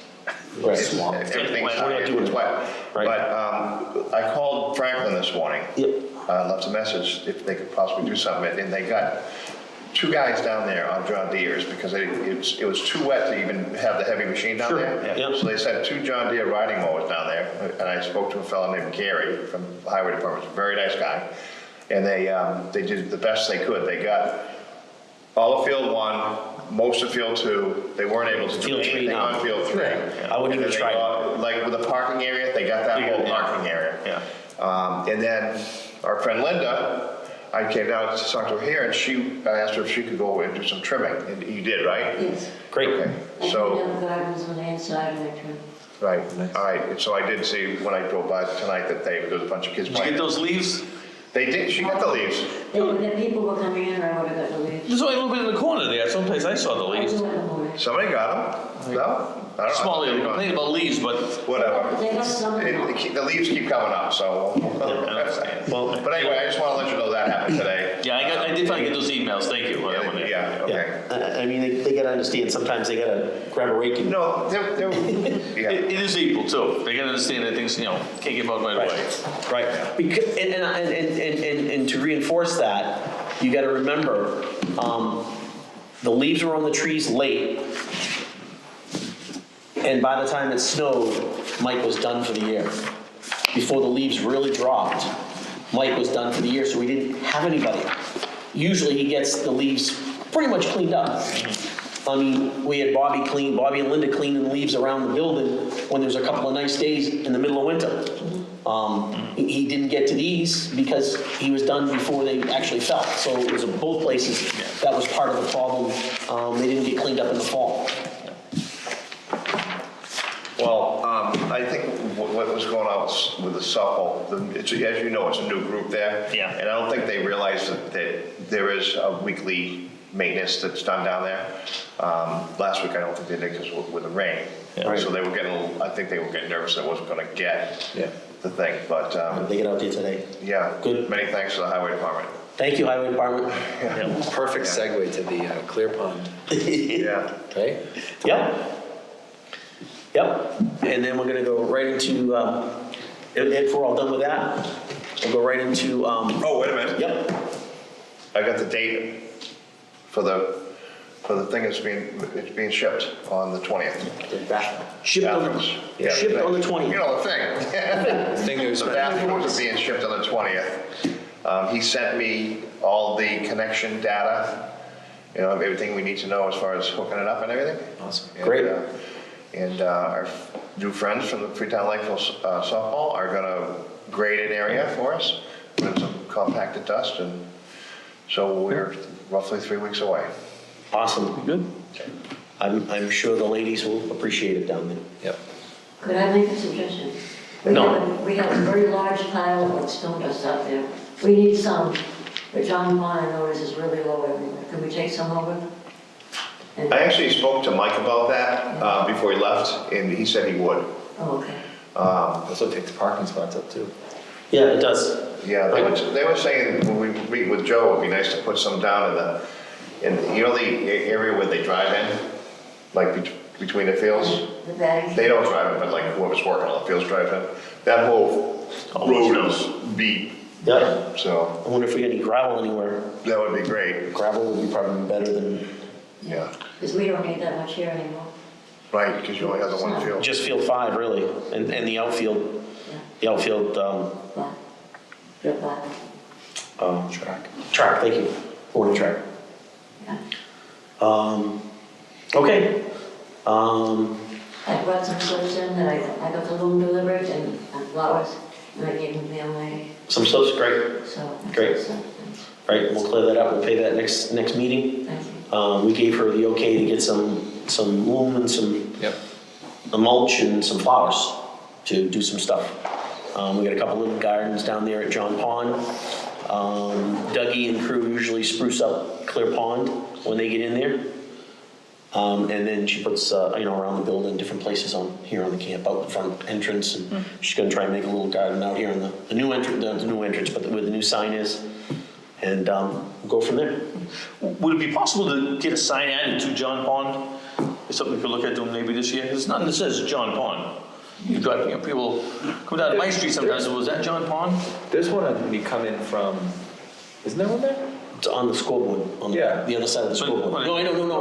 Swamp. everything's We're not doing it's it. wet. Right. But I called Franklin this morning. Yep. Left a message if they could possibly do something, and they got 2 guys down there on John Deere's because it was too wet to even have the heavy machine down Sure, there. yeah. So they sent 2 John Deere riding mowers down there, and I spoke to a fellow named Gary from the Highway Department, a very nice guy. And they did the best they could. They got all of field 1, most of field 2. They weren't able to do Field 3 anything now. on field 3. I wouldn't even try it. Like with the parking area, they got that whole parking area. Yeah. And then our friend Linda, I came down to talk to her here, and I asked her if she could go and do some trimming, and you did, right? Yes. Great. Okay, I so, cleaned up the gardens on the inside and I trimmed. right, all right, and so I did see when I drove by tonight that there was a bunch of kids Did you playing. get those leaves? They did, she got the leaves. The people were coming in, or I would have got the leaves. There's only a little bit in the corner there. Someplace I saw the I leaves. do it in the morning. Somebody got them? No? I don't know. Small, they were complaining about leaves, but Whatever. They got some. The leaves keep coming up, so. I understand. Well, But anyway, I just want to let you know that happened today. yeah, I did finally get those emails. Thank you. Yeah, okay. yeah, I mean, they gotta understand, sometimes they gotta grab a rake and. No, they're, yeah. It is April too. They gotta understand that things, can't get bought right away. Right, because, and to reinforce that, you gotta remember, the leaves were on the trees late, and by the time it snowed, Mike was done for the year. Before the leaves really dropped, Mike was done for the year, so we didn't have anybody. Usually he gets the leaves pretty much cleaned up. I mean, we had Bobby and Linda cleaning the leaves around the building when there was a couple of nice days in the middle of winter. He didn't get to these because he was done before they actually fell. So it was in both places, that was part of the problem. They didn't get cleaned up in the fall. Well, I think what was going on with the softball, as you know, it's a new group there. Yeah. And I don't think they realize that there is a weekly maintenance that's done down there. Last week, I don't think they did because with the rain. Yeah. So they were getting, I think they were getting nervous that it wasn't going to get Yeah. the thing. But They get out there today. yeah, Good. many thanks to the highway department. Thank you, Highway Department. Perfect segue to the Clear Pond, Yeah. right? Yep. And then we're gonna go right into, if we're all done with that, we'll go right into, Oh, wait a minute. yep. I got the date for the thing it's being shipped on the 20th. Shipped on Bathrooms. the, Yeah, shipped on the You 20th. know the thing. The thing that was The bathrooms are being shipped on the 20th. He sent me all the connection data, everything we need to know as far as hooking it up and everything. Awesome. And, Great. And our new friends from the Freetown Lakeville softball are gonna grade an area for us with some compacted dust, and so we're roughly 3 weeks away. Awesome. Good. I'm sure the ladies will appreciate it down there. Yep. Could I make a suggestion? No. We have a very large pile of stone dust out there. We need some, but John Pond, I notice, is really low everywhere. Can we take some over? And- I actually spoke to Mike about that before he left, and he said he would. Oh, okay. Also takes parking spots up too. Yeah, it does. Yeah, they were saying when we meet with Joe, it'd be nice to put some down in the area where they drive in, like between the fields. The batting. They don't drive it, but like whoever's working on the fields drives in. That whole road is be Yeah. So I wonder if we got any gravel anywhere. that would be great, Gravel would be probably better than yeah. Because we don't need that much here anymore. Right, because you only have the one field. just field 5, really, and the outfield, Yeah. the outfield, But, drip by, track, thank you, warning track. yeah. Okay. I brought some slips in that I got the loom delivered and flowers, and I gave them to the young lady, Some stuff's great, so. Great. so, right, we'll clear that up, we'll pay that next meeting. Thank you. We gave her the okay to get some loom and some Yep. a mulch and some flowers to do some stuff. We got a couple little gardens down there at John Pond. Dougie and crew usually spruce up Clear Pond when they get in there. And then she puts, around the building, different places here on the camp, out the front entrance. And she's gonna try and make a little garden out here in the new entrance, but where the new sign is. And go from there. Would it be possible to get a sign added to John Pond? Is something we could look at doing maybe this year? There's nothing that says John Pond. You drive, people come down to my street sometimes, was that John Pond? There's one when you come in from, isn't there one there? It's on the scoreboard, on Yeah. the other side of the scoreboard. But- No,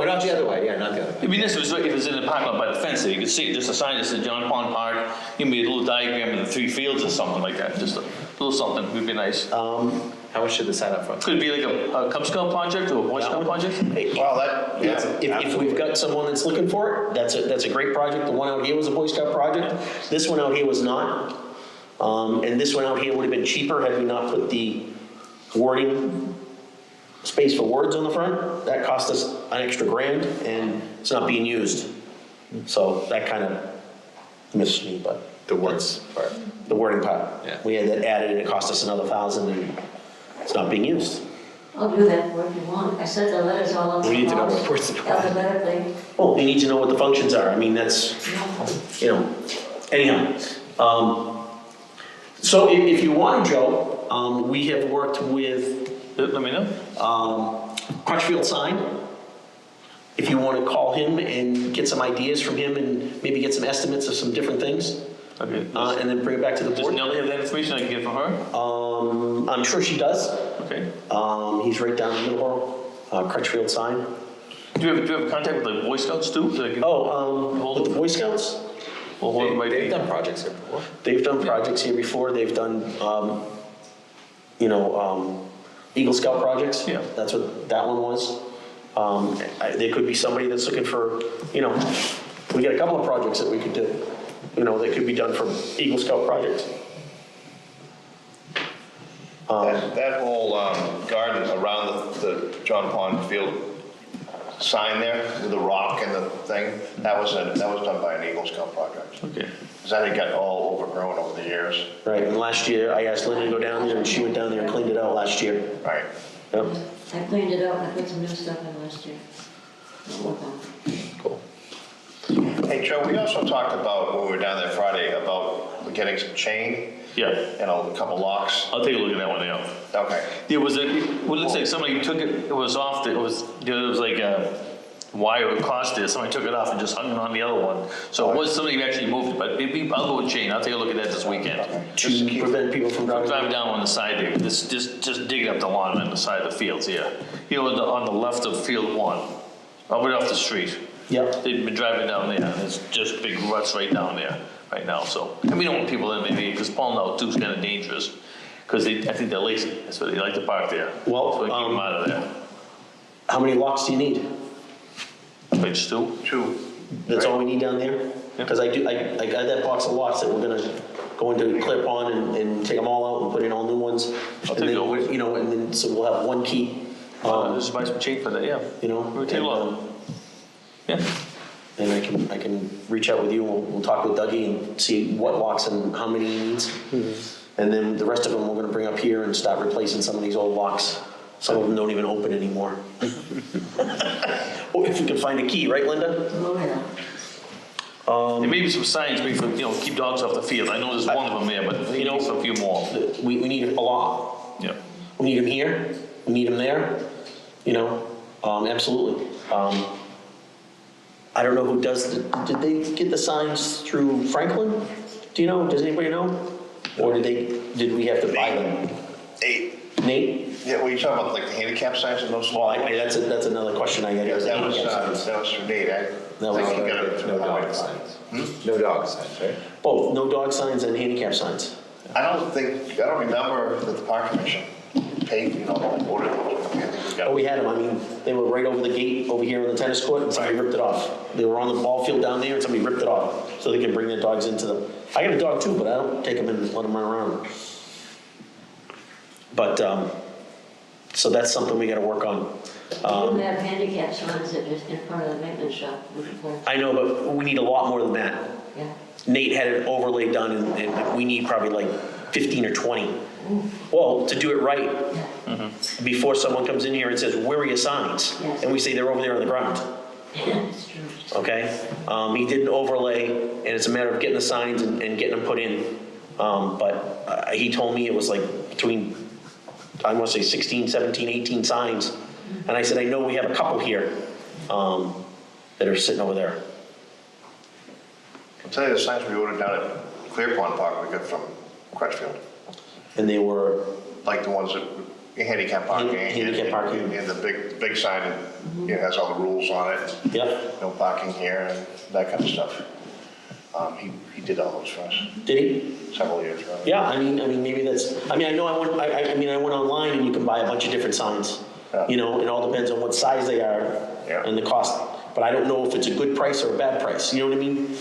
Not the other way, yeah, not the other way. It'd be nice if it was in the parking lot by the fence, there you could see it, just a sign that said John Pond Park, give me a little diagram of the 3 fields or something like that, just a little something would be nice. How much should the sign up front? Could it be like a Cub Scout project or a Boy Scout project? Well, that, yeah. If we've got someone that's looking for it, that's a great project. The one out here was a Boy Scout project. This one out here was not. And this one out here would have been cheaper had we not put the wording, space for words on the front. That cost us an extra $1,000 and it's not being used. So that kind of missed me, but. The words part. The wording part. Yeah. We had that added and it cost us another $1,000 and it's not being used. I'll do that for if you want. I sent the letters all out. We need to know what words to put. Alphabetically. Well, you need to know what the functions are. I mean, that's, anyhow. So if you want to, Joe, we have worked with Let me know. Crutchfield Sign. If you want to call him and get some ideas from him and maybe get some estimates of some different things, Okay. and then bring it back to the Does board. Nellie have that information I can get from her? I'm sure she does. Okay. He's right down in Middleborough, Crutchfield Sign. Do you have contact with the Boy Scouts too? So they can- With the Boy Scouts? Or what it might They've be? done projects here before. They've done projects here before. They've done, Eagle Scout projects. Yeah. That's what that one was. There could be somebody that's looking for, we got a couple of projects that we could do, that could be done from Eagle Scout projects. That whole garden around the John Pond field sign there, with the rock and the thing, that was done by an Eagle Scout project. Okay. Because that had gotten all overgrown over the years. Right, and last year, I asked Linda to go down there, and she went down there and cleaned it out last year. Right. Yep. I cleaned it up, I put some new stuff in last year. I'll work on it. Cool. Hey, Joe, we also talked about, when we were down there Friday, about getting some chain Yeah. and a couple locks. I'll take a look at that one, yeah. Okay. There was it looks like somebody took it was off, it was like a wire across there, somebody took it off and just hung it on the other one. So it was somebody who actually moved it, but maybe I'll go with chain, I'll take a look at that this weekend. To prevent people from driving. Drive down on the side there, just digging up the lawn on the side of the fields here. On the left of field 1, right off the street. Yep. They've been driving down there, and it's just big ruts right down there, right now, so. And we don't want people in maybe, because pulling out too is kind of dangerous, because I think they're lazy, that's why they like to park there. Well, So we keep them out of there. How many locks do you need? Like Stu? Two. That's all we need down there? Because I got that box of locks that we're gonna go into Clear Pond and take them all out and put in all new ones. I'll And take then, those. and then, so we'll have one key. Just buy some chain for that, yeah. We'll take a look. Yeah. And I can reach out with you, we'll talk with Dougie and see what locks and how many he needs. And then the rest of them we're gonna bring up here and start replacing some of these old locks. Some of them don't even open anymore. Or if we can find a key, right, Linda? Oh, yeah. There may be some signs, maybe for, keep dogs off the field. I know there's one of them there, but there's a few more. We need a lot. Yeah. We need them here, we need them there, absolutely. I don't know who does, did they get the signs through Franklin? Do you know, does anybody know? Or did we have to buy them? Nate? Yeah, well, you talking about like the handicap signs and those? Well, that's another question I got. Yeah, is the that was, handicap signs. that was for Nate. I That was- think you got it. No dog signs. No dog signs, right? Both, no dog signs and handicap signs. I don't remember that the park commission paid, ordered those. I think we got Oh, we had them, I mean, they were right over the gate over here on the tennis court, and somebody ripped it off. They were on the ball field down there, and somebody ripped it off, so they can bring their dogs into the, I got a dog too, but I don't take them and let them run around. But, so that's something we gotta work on. You have handicap signs that just in front of the maintenance shop. I know, but we need a lot more than that. Yeah. Nate had an overlay done, and we need probably like 15 or 20. Well, to do it right, before someone comes in here and says, where are your signs? Yes. And we say, they're over there on the ground, That's true. okay? He did an overlay, and it's a matter of getting the signs and getting them put in. But he told me it was like between, I want to say 16, 17, 18 signs. And I said, I know we have a couple here that are sitting over there. I'll tell you the signs we ordered down at Clear Pond Park we got from Crutchfield. And they were, Like the ones that, handicap parking. Handicap parking. And the big sign that, has all the rules on it. yep, No parking here and that kind of stuff. He did all those for us did he? several years ago. Yeah, I mean, maybe that's, I mean, I know I went online and you can buy a bunch of different signs. Yeah. It all depends on what size they are Yeah. and the cost. But I don't know if it's a good price or a bad price, you know what I mean?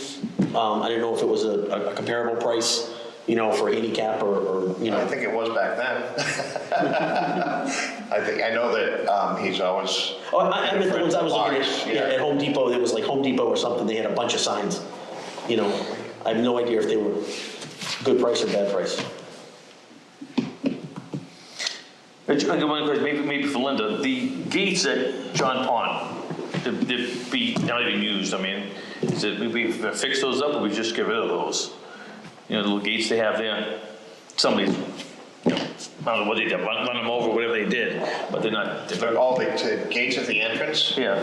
I didn't know if it was a comparable price, for handicap or. I think it was back then. I know that he's always. Oh, I meant the ones I was looking Parks, at, at Home Depot, it was like Home Depot or something, they had a bunch of signs. I have no idea if they were good price or bad price. I got one question, maybe for Linda. The gates at John Pond, they'd be not even used. I mean, is it we fix those up, or we just get rid of those? The little gates they have there. Somebody's, I don't know what they did, run them over, whatever they did, but they're not. But all the gates at the entrance? Yeah,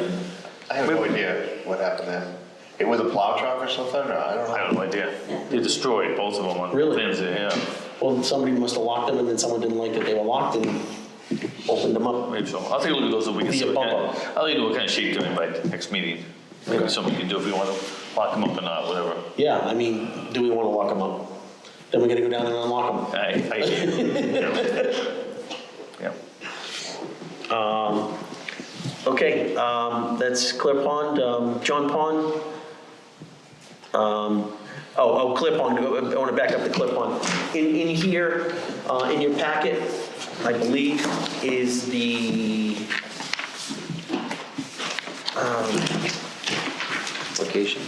I have no idea what happened there. It was a plow truck or something, or I don't know. I have no idea. They destroyed both of them on Really? things there. Yeah, Well, somebody must have locked them and then someone didn't like that they were locked and opened them up. maybe so. I'll take a look at those so we can Be a see what bump kind. I'll let you know what kind of shape they're in by next meeting. Maybe something we can do if we want to lock them up or not, whatever. Yeah, I mean, do we want to lock them up? Then we gotta go down and unlock them. Yeah. Okay, that's Clear Pond, John Pond. Clear Pond, I want to back up to Clear Pond. In here, in your packet, I believe, is the, Location.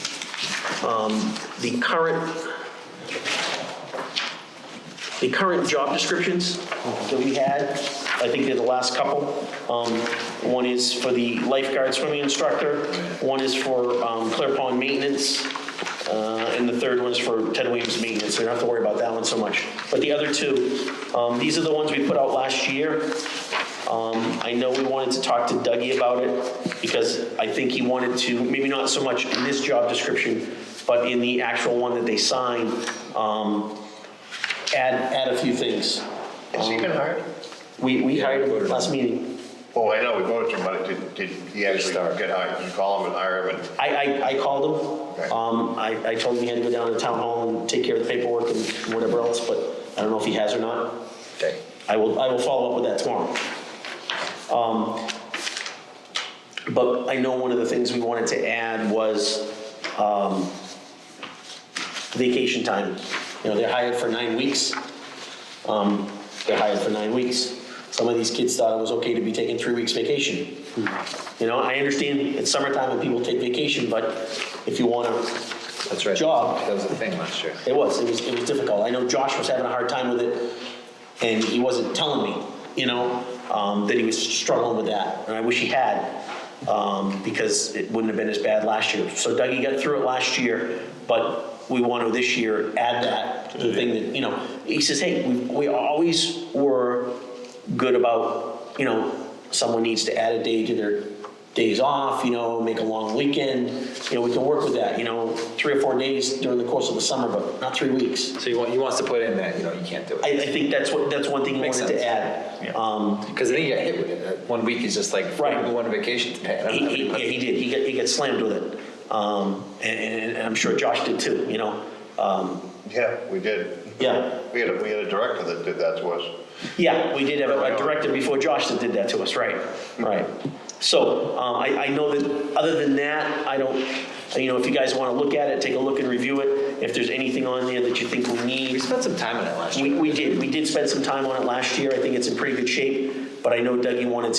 the current job descriptions that we had. I think they're the last couple. One is for the lifeguard swimming instructor, one is for Clear Pond maintenance, and the third one's for Ted Williams maintenance, so you don't have to worry about that one so much. But the other two, these are the ones we put out last year. I know we wanted to talk to Dougie about it because I think he wanted to, maybe not so much in this job description, but in the actual one that they sign, add a few things. Has he been hired? We hired him last meeting. Oh, I know, we voted to him, but did he actually get hired? Did you call him and hire him? I called him. Okay. I told him he had to go down to town hall and take care of the paperwork and whatever else, but I don't know if he has or not. Okay. I will follow up with that tomorrow. But I know one of the things we wanted to add was vacation time. They're hired for 9 weeks. They're hired for 9 weeks. Some of these kids thought it was okay to be taking 3 weeks vacation. I understand it's summertime and people take vacation, but if you want That's right. Job. That was the thing last year. it was difficult. I know Josh was having a hard time with it, and he wasn't telling me, that he was struggling with that. And I wish he had, because it wouldn't have been as bad last year. So Dougie got through it last year, but we want to this year add that to the thing that, he says, hey, we always were good about, someone needs to add a day to days off, make a long weekend, we can work with that, 3 or 4 days during the course of the summer, but not 3 weeks. So he wants to put in that, you can't do it. I think that's one thing he Makes wanted to sense. add. Because then you get hit with it. 1 week is just like, Right. I'm going on vacation today. I don't have He anybody. did, he got slammed with it. And I'm sure Josh did too, Yeah, we did. Yeah. We had a director that did that to us. Yeah, we did have a director before Josh that did that to us, right, right. So, I know that, other than that, I don't, if you guys want to look at it, take a look and review it, if there's anything on there that you think we We need. spent some time on it last year. We did spend some time on it last year, I think it's in pretty good shape, but I know Dougie wanted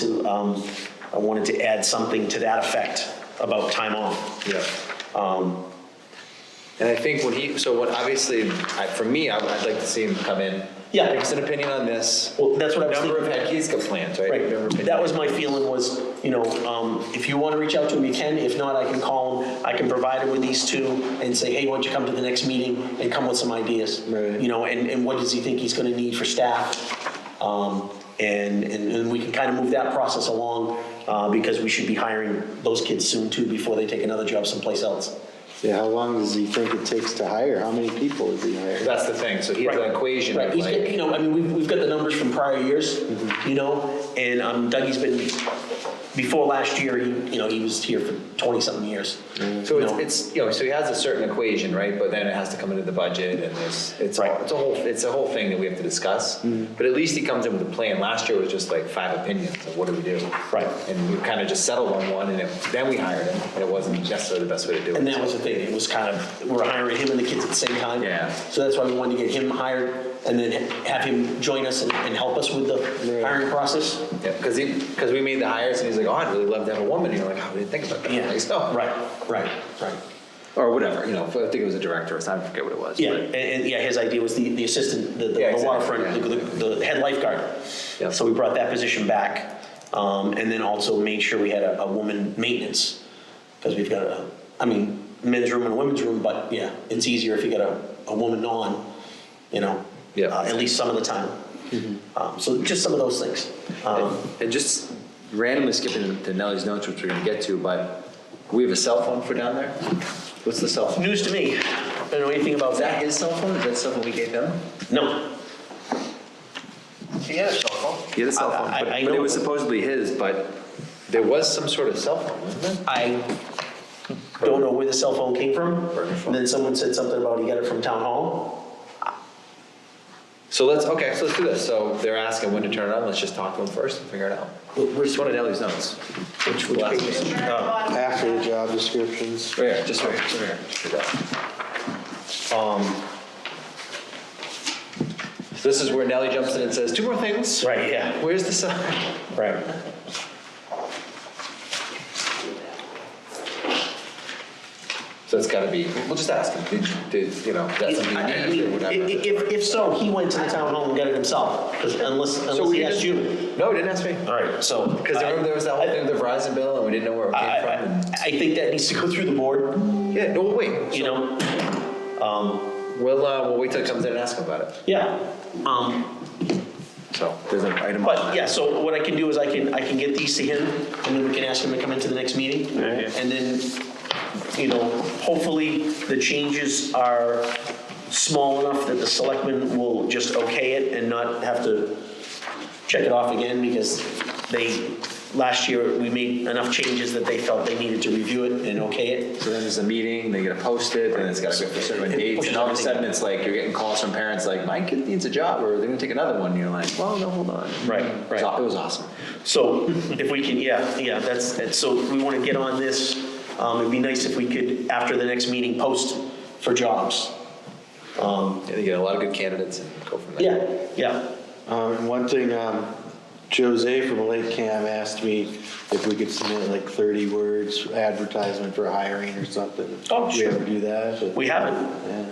to add something to that effect about time off. Yeah. And I think obviously, for me, I'd like to see him come in. Yeah. Give us an opinion on this. Well, that's what I was Number of thinking. head, he's got plans, right? Right, Number of head- that was my feeling was, if you want to reach out to him, you can. If not, I can call him, I can provide him with these two and say, hey, why don't you come to the next meeting and come with some ideas? Right. And what does he think he's going to need for staff? And we can kind of move that process along because we should be hiring those kids soon too before they take another job someplace else. Yeah, how long does he think it takes to hire? How many people is he hiring? That's the thing, so he has an equation Right, of he's like. got, we've got the numbers from prior years, and Dougie's been, before last year, he was here for 20-something years. So it's so he has a certain equation, right? But then it has to come into the budget, and it's Right. a whole thing that we have to discuss. But at least he comes in with a plan. Last year was just like 5 opinions of what do we do, Right. And we kind of just settled on one, and then we hired him, and it wasn't necessarily the best way to do it. And that was the thing, it was kind of, we were hiring him and the kids at the same time. Yeah. So that's why we wanted to get him hired, and then have him join us and help us with the hiring process. Yeah, because we made the hires, and he's like, oh, I'd really love to have a woman. And you're like, oh, we didn't think about that. Yeah, Like, so, right. or whatever. I think it was a director. I forget what it was. Yeah, but- and yeah, his idea was the assistant, the Yeah, exactly, waterfront, yeah. the head lifeguard. Yeah. So we brought that position back, and then also made sure we had a woman maintenance, because we've got men's room and a women's room, but yeah, it's easier if you got a woman on, Yeah. at least some of the time. So just some of those things. And just randomly skipping to Nellie's notes, which we're going to get to, but we have a cell phone for down there. What's the cell phone? News to me, I don't know anything about Is that that. his cell phone? Is that something we gave him? No, He had a cell phone. He had a cell phone, I but know. it was supposedly his, but there was some sort of cell phone, wasn't there? I don't know where the cell phone came from. And then someone said something about he got it from town hall. So let's do this. So they're asking when to turn it on. Let's just talk to them first and figure it out. Where's One of Nellie's notes. which Last page? page. After the job descriptions. Right here, just right here. Just right here. So this is where Nellie jumps in and says, 2 more things. Right, yeah, Where's the cell? right. So it's got to be, we'll just ask him, did that's something you need or whatever? If so, he went to the town hall and got it himself, 'cause unless he asked you. No, he didn't ask me. All right, so. Because remember there was that whole thing with the Verizon bill and we didn't know where it came from. and- I think that needs to go through the board, Yeah, no, wait. We'll wait till it comes in and ask him about it. yeah. So there's an item on But that. yeah, so what I can do is I can get these to him, and then we can ask him to come into the next meeting. And then, hopefully the changes are small enough that the selectmen will just okay it and not have to check it off again, because last year, we made enough changes that they felt they needed to review it and okay it. So then there's a meeting, they gotta post it, and it's gotta go for certain It dates, pushes and all of a everything. sudden it's like, you're getting calls from parents like, my kid needs a job, or they're gonna take another one, and you're like, well, no, hold on. Right. It was awesome. So if we can, so we want to get on this. It'd be nice if we could, after the next meeting, post for jobs. Yeah, they get a lot of good candidates and go from there. Yeah. And one thing, Jose from Lake Cam asked me if we could submit like 30 words advertisement for hiring or something. Oh, Do sure. we ever do that? We haven't, Yeah,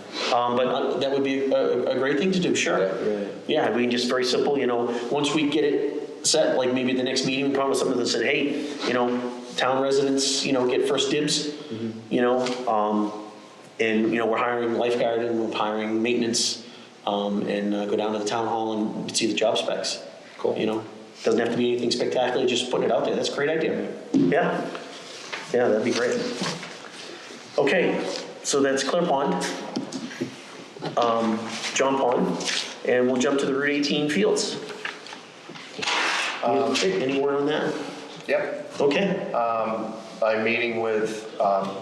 but that would be a great thing to do, sure. right. Yeah, we can just very simple, once we get it set, like maybe at the next meeting, we come up with something that said, hey, town residents, get first dibs, and, we're hiring lifeguard and we're hiring maintenance, and go down to the town hall and see the job specs. Cool. Doesn't have to be anything spectacular, just putting it out there. That's a great idea. Yeah. Yeah, that'd be great. Okay, so that's Clear Pond, John Pond, and we'll jump to the Route 18 fields. Any word on that? Yep. Okay. I'm meeting with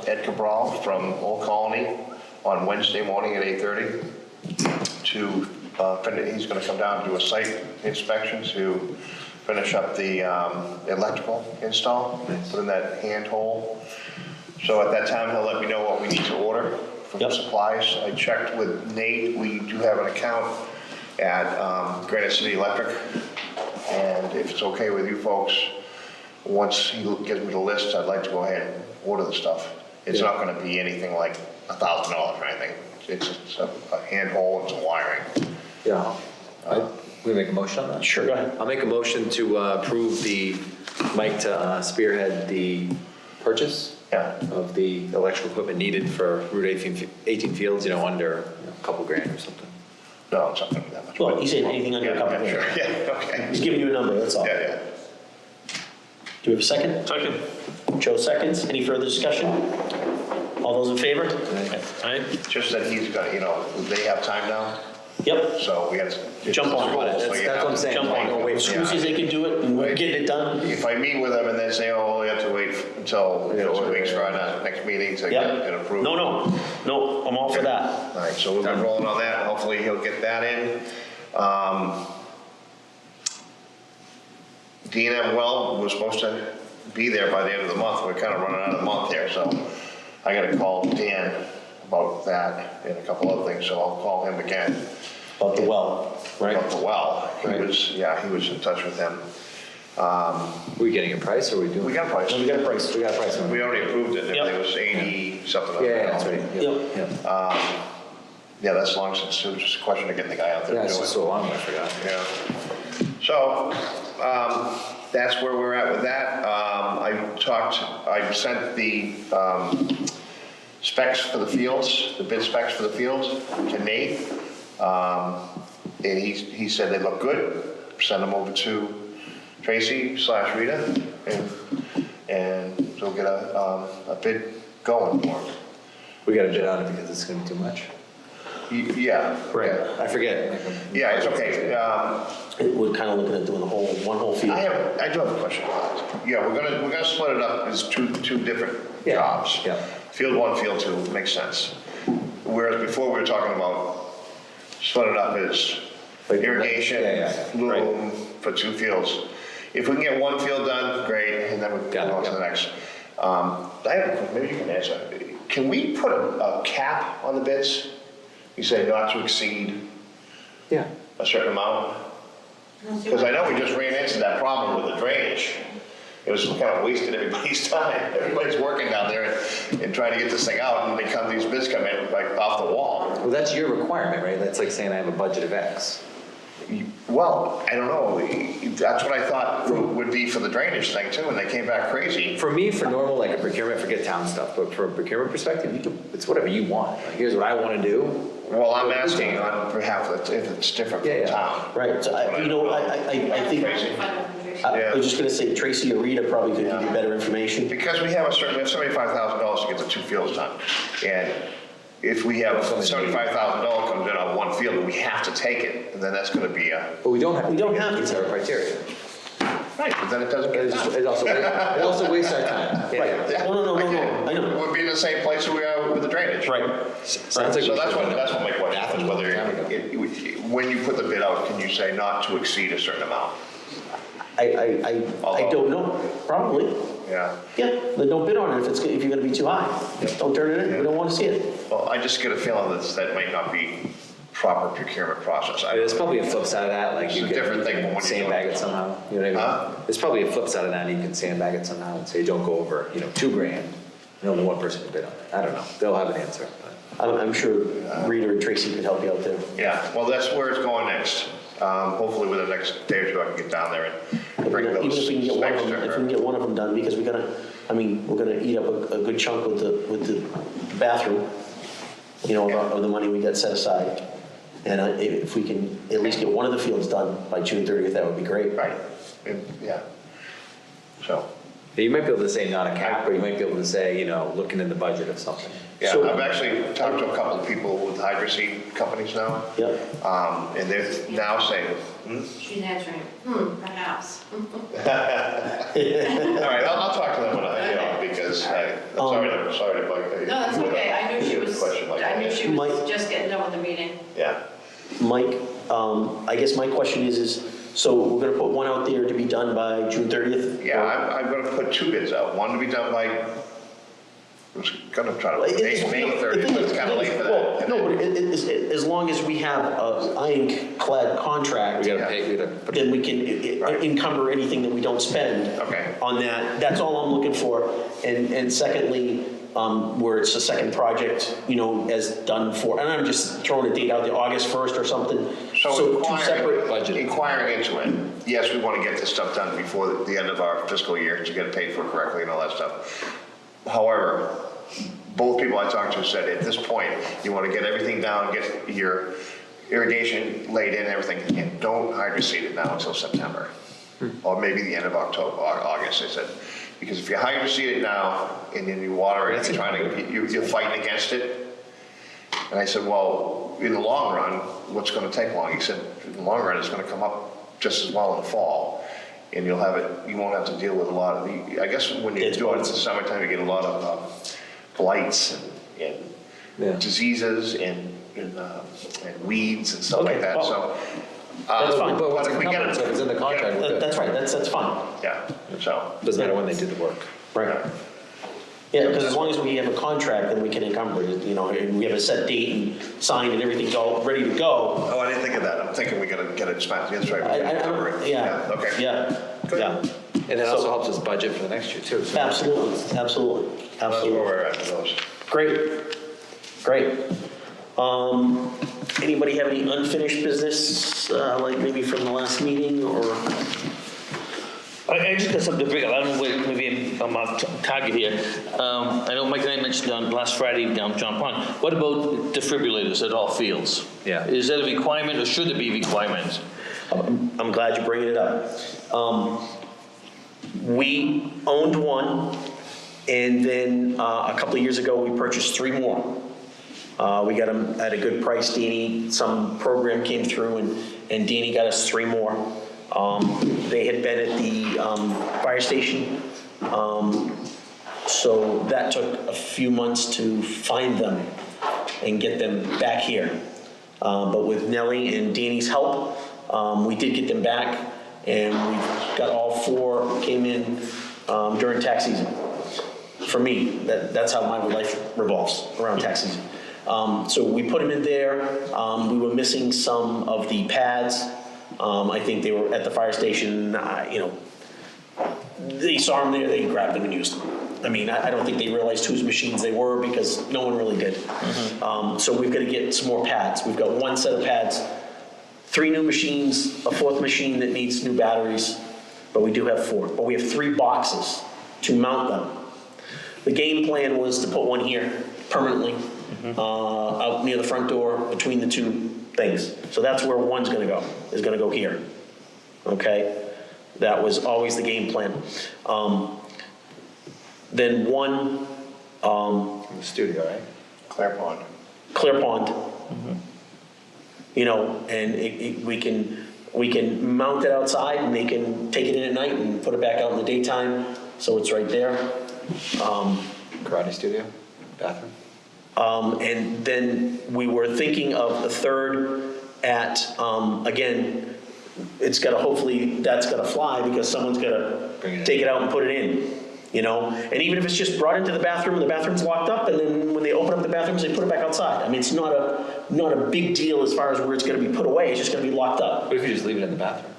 Ed Cabral from Old Colony on Wednesday morning at 8:30 to, he's going to come down and do a site inspection to finish up the electrical install, put in that hand hole. So at that time, he'll let me know what we need to order from supplies. I checked with Nate. We do have an account at Granite City Electric. And if it's okay with you folks, once he gives me the list, I'd like to go ahead and order the stuff. It's not going to be anything like $1,000 or anything. It's just a hand hole and some wiring. Yeah. We make a motion on that? Sure, go ahead. I'll make a motion to approve the Mike to spearhead the purchase of the electrical equipment needed for Route 18 fields, under a couple grand or something. No, it's not going to be that much. Well, he's saying anything under a couple Yeah, grand. sure. Yeah, okay. He's giving you a number, that's all. Yeah. Do we have a second? Second. Joe seconds. Any further discussion? All those in favor? Aye. Just that he's got, they have time now, Yep. so we got to. Jump on it. That's what I'm saying. Jump on it. As soon as they can do it and we get it done. If I meet with them and they say, oh, we have to wait until 2 weeks for our next meeting to get it Yep. approved. No, I'm all for that. All right, so we've been rolling on that. Hopefully he'll get that in. D&M Well was supposed to be there by the end of the month. We're kind of running out of the month here, so I got to call Dan about that and a couple other things, so I'll call him again. About the well, right? About the well. Right. He was in touch with him. Are we getting a price or are we doing? We got a price. We got a price. We got a price on it. We already approved it, and Yep. it was 80 something. Yeah, that's right. Yep. Yeah. Yeah, that's long since, it was just a question of getting the guy out there Yeah, to it's do it. just so long, I forgot. Yeah. So, that's where we're at with that. I sent the specs for the fields, the bid specs for the fields to Nate. And he said they look good. Send them over to Tracy/Rita and we'll get a bid going for them. We got to bid on it because it's going to be too much. Yeah. Right. Yeah. I forget. Yeah, it's okay. We're kind of looking at doing one whole field. I do have a question about it. Yeah, we're gonna split it up as two different Yeah. jobs. Yeah. Field 1, Field 2 makes sense. Whereas before we were talking about split it up as Like, irrigation, yeah. loom for 2 fields. If we can get 1 field done, great, and then we Got can it, go on to the next. I have a question, maybe you can answer. Can we put a cap on the bids? You say not to exceed Yeah. a certain amount? Because I know we just ran into that problem with the drainage. It was kind of wasted everybody's time. Everybody's working down there and trying to get this thing out, and these bids come in like off the wall. Well, that's your requirement, right? That's like saying I have a budget of X. Well, I don't know. That's what I thought would be for the drainage thing too, and they came back crazy. For me, for normal, like a procurement, forget town stuff, but for a procurement perspective, it's whatever you want. Like, here's what I want to do. Well, I'm asking on behalf of if it's different from Yeah. town. Right, so I think, Crazy. I was just gonna say Tracy or Rita probably could give you better information. Because we have $75,000 to get the 2 fields done. And if we have $75,000 comes in on 1 field, and we have to take it, and then that's gonna be But we don't have to. We don't have to. It's our criteria. right, but then it doesn't get It done. also wastes our time. Right, no, I know. We'll be in the same place we are with the drainage. Right. Sounds like So we that's should- what my question was, whether, Time ago. when you put the bid out, can you say not to exceed a certain amount? I don't know, probably. Yeah. Yeah, then don't bid on it if you're gonna be too high. Don't turn it in, we don't wanna see it. Well, I just get a feeling that might not be proper procurement process. There's probably a flip side of that, like It's you a can different thing from when you sandbag do it it. somehow, you know what I Huh? mean? There's probably a flip side of that, and you can sandbag it somehow and say, don't go over, $2 grand, and only one person can bid on it. I don't know, they'll have an answer. I'm sure Rita and Tracy could help you out there. Yeah, well, that's where it's going next. Hopefully within the next day or two, I can get down there and bring Even those if we can get one specs of to them, if we can her. get one of them done, because we're gonna eat up a good chunk with the bathroom, of the money we got set aside. And if we can at least get one of the fields done by June 30th, that would be great. Right, And, yeah. So, You might be able to say not a cap, or you might be able to say, looking in the budget of something. yeah, So- I've actually talked to a couple of people with hydro seed companies now. Yep. And they're now saying, She's answering, perhaps. all right, I'll talk to them when because I'm sorry to bug you. No, that's okay, I knew she With a was, question like I knew that. she Mike- was just getting done with the meeting. Yeah. Mike, I guess my question is, so we're gonna put one out there to be done by June 30th? Yeah, I'm gonna put 2 bids out, one to be done by, I was gonna try to, May 30th, but it's kinda late for Well, that. no, but as long as we have a ironclad contract, We gotta pay, we gotta put then we can Right. encumber anything that we don't spend Okay. on that. That's all I'm looking for. And secondly, where it's a second project, as done for, and I'm just throwing a date out there, August 1st or something. So two separate. budget. inquiring into it, yes, we wanna get this stuff done before the end of our fiscal year to get it paid for correctly and all that stuff. However, both people I talked to said at this point, you wanna get everything down, get your irrigation laid in and everything, and don't hydro seed it now until September. Or maybe the end of August, they said. Because if you hydro seed it now, and then you water it, you're fighting against it. And I said, well, in the long run, what's gonna take long? He said, in the long run, it's gonna come up just as well in the fall. And you won't have to deal with a lot of I guess when you do it in the summertime, you get a lot of blights Yeah. and diseases and weeds and stuff like Okay, that, well, so. That's fine. But what's if we get encumbered, so if it's in the contract, we're good. That's right, that's fine. Yeah, so, Doesn't matter when they do the work. Right. Yeah, because as long as we have a contract, then we can encumber it, and we have a set date and signed and everything's all ready to go. oh, I didn't think of that, I'm thinking we gotta get it spent, that's right. we gotta cover it. Yeah, Okay. yeah, Good. yeah. And it So- also helps us budget for the next year too. so- Absolutely, absolutely, That's where absolutely. we're at with those. Great. Anybody have any unfinished business, like maybe from the last meeting, or? I just got something to bring up. I don't know, maybe I'm off target here. I know Mike and I mentioned on last Friday down John Pond. What about defibrillators at all fields? Yeah. Is that a requirement or should it be a requirement? I'm glad you're bringing it up. We owned one, and then a couple of years ago, we purchased 3 more. We got them at a good price. Danny, some program came through, and Danny got us 3 more. They had been at the fire station, so that took a few months to find them and get them back here. But with Nellie and Danny's help, we did get them back, and we've got all 4 came in during tax season. For me, that's how my life revolves, around tax season. So we put them in there. We were missing some of the pads. I think they were at the fire station, they saw them there, they grabbed them and used them. I mean, I don't think they realized whose machines they were because no one really did. So we've got to get some more pads. We've got 1 set of pads, 3 new machines, a 4th machine that needs new batteries, but we do have 4. But we have 3 boxes to mount them. The game plan was to put one here permanently, out near the front door between the 2 things. So that's where one's gonna go, is gonna go here, okay? That was always the game plan. Then one, In the studio, right? Clear Pond. Clear Pond. And we can mount it outside, and they can take it in at night and put it back out in the daytime, so it's right there. Karate studio, bathroom. And then we were thinking of the 3rd at, again, it's gotta, hopefully, that's gotta fly because someone's gotta Bring it in. take it out and put it in, And even if it's just brought into the bathroom and the bathroom's locked up, and then when they open up the bathrooms, they put it back outside. I mean, it's not a big deal as far as where it's gonna be put away, it's just gonna be locked up. What if you just leave it in the bathroom?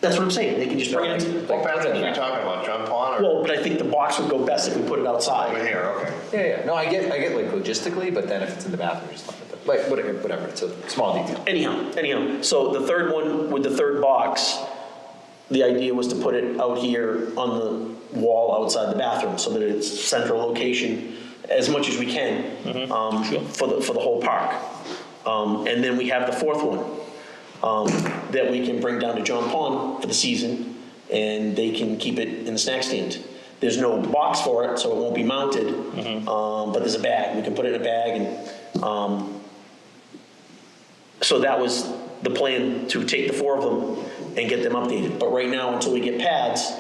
That's what I'm saying, they can just bring it in. What bathrooms are we talking about, John Pond or Well, but I think the box would go best if we put it over outside. here, okay. Yeah. No, I get like logistically, but then if it's in the bathroom, just like whatever, it's a small detail. Anyhow, so the 3rd one with the 3rd box, the idea was to put it out here on the wall outside the bathroom so that it's central location as much as we can for the whole park. And then we have the 4th one that we can bring down to John Pond for the season and they can keep it in the snack stand. There's no box for it, so it won't be mounted, but there's a bag. We can put it in a bag, and so that was the plan, to take the 4 of them and get them updated. But right now, until we get pads,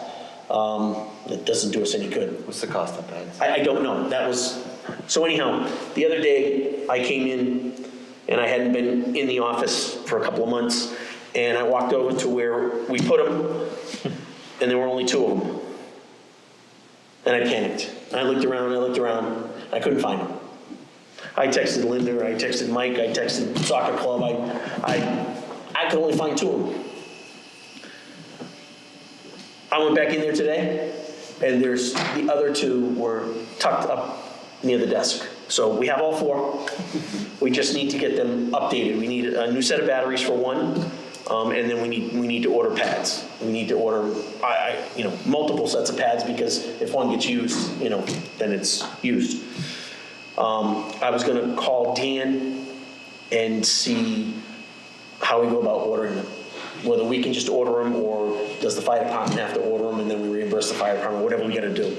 it doesn't do us any good. What's the cost of pads? I don't know. That was, so anyhow, the other day I came in and I hadn't been in the office for a couple of months, and I walked over to where we put them, and there were only 2 of them. And I panicked. I looked around, I couldn't find them. I texted Linda, I texted Mike, I texted soccer club, I could only find 2 of them. I went back in there today, and there's, the other 2 were tucked up near the desk. So we have all 4. We just need to get them updated. We need a new set of batteries for 1, and then we need to order pads. We need to order, multiple sets of pads, because if one gets used, then it's used. I was gonna call Dan and see how we go about ordering them. Whether we can just order them, or does the fire department have to order them and then we reimburse the fire department, whatever we gotta do.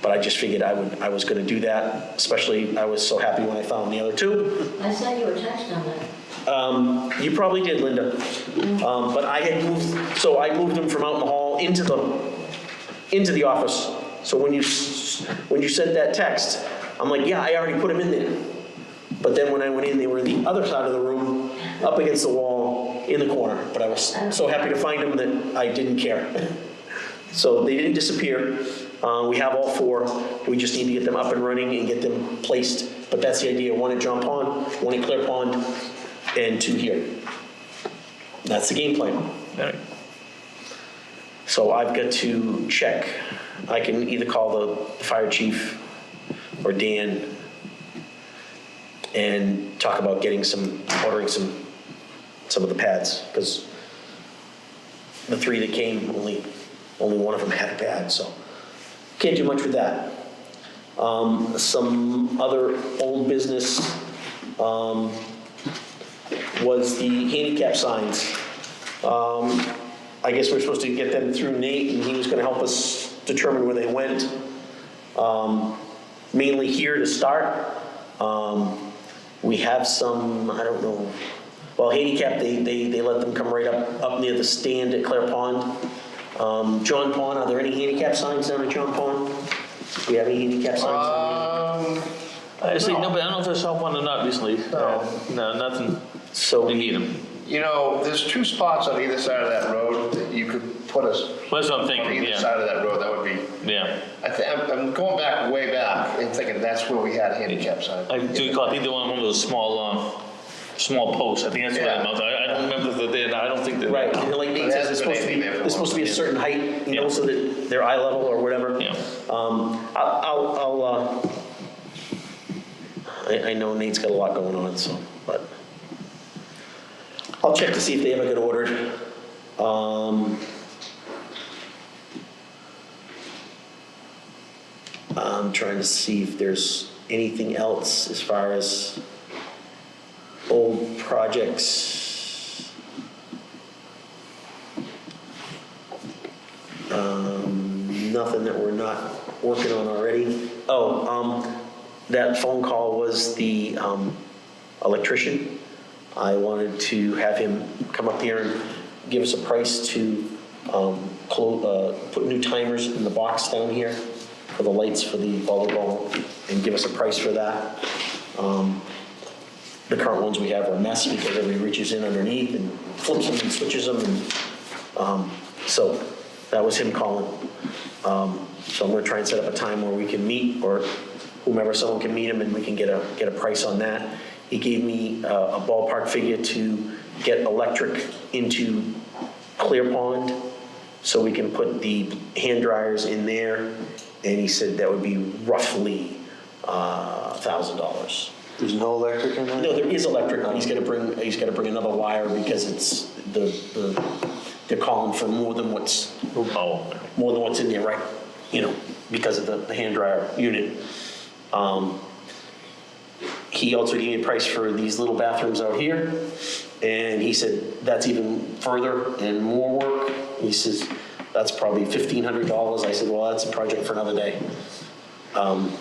But I just figured I was gonna do that, especially I was so happy when I found the other 2. I sent you a text on that. You probably did, Linda. But I had moved, so I moved them from out in the hall into the office. So when you sent that text, I'm like, yeah, I already put them in there. But then when I went in, they were in the other side of the room, up against the wall, in the corner. But I was so happy to find them that I didn't care. So they didn't disappear. We have all 4. We just need to get them up and running and get them placed. But that's the idea. 1 at John Pond, 1 at Clear Pond, and 2 here. That's the game plan. All right. So I've got to check. I can either call the fire chief or Dan and talk about ordering some of the pads, because the 3 that came, only 1 of them had a pad, so can't do much with that. Some other old business was the handicap signs. I guess we're supposed to get them through Nate, and he was going to help us determine where they went. Mainly here to start. We have some, I don't know, well, handicap, they let them come right up near the stand at Clare Pond. John Pond, are there any handicap signs down at John Pond? Do we have any handicap signs? Actually, no, but I don't know if I saw one or not recently. No, nothing. So We need them. There's 2 spots on either side of that road that you could put us Well, that's what I'm on thinking, either yeah. side of that road. That would be, Yeah. I'm going back, way back, and thinking that's where we had handicap signs. I do recall, I think they were one of those small posts. I think that's what Yeah. I'm about. I don't remember that they're, I don't think they're. right, and like Nate says, they're supposed to be a certain height, so that they're eye level or whatever. Yeah. I know Nate's got a lot going on, so, but I'll check to see if they ever get ordered. I'm trying to see if there's anything else as far as old projects. Nothing that we're not working on already. That phone call was the electrician. I wanted to have him come up here and give us a price to put new timers in the box down here for the lights for the volleyball, and give us a price for that. The current ones we have are a mess because everybody reaches in underneath and flips them and switches them, and so that was him calling. So I'm going to try and set up a time where we can meet, or whomever, someone can meet him, and we can get a price on that. He gave me a ballpark figure to get electric into Clear Pond so we can put the hand dryers in there, and he said that would be roughly $1,000. There's no electric in there? No, there is electric, but he's got to bring another wire because it's they're calling for more than what's in there, right? Because of the hand dryer unit. He also gave me a price for these little bathrooms out here. And he said, that's even further and more work. He says, that's probably $1,500. I said, well, that's a project for another day.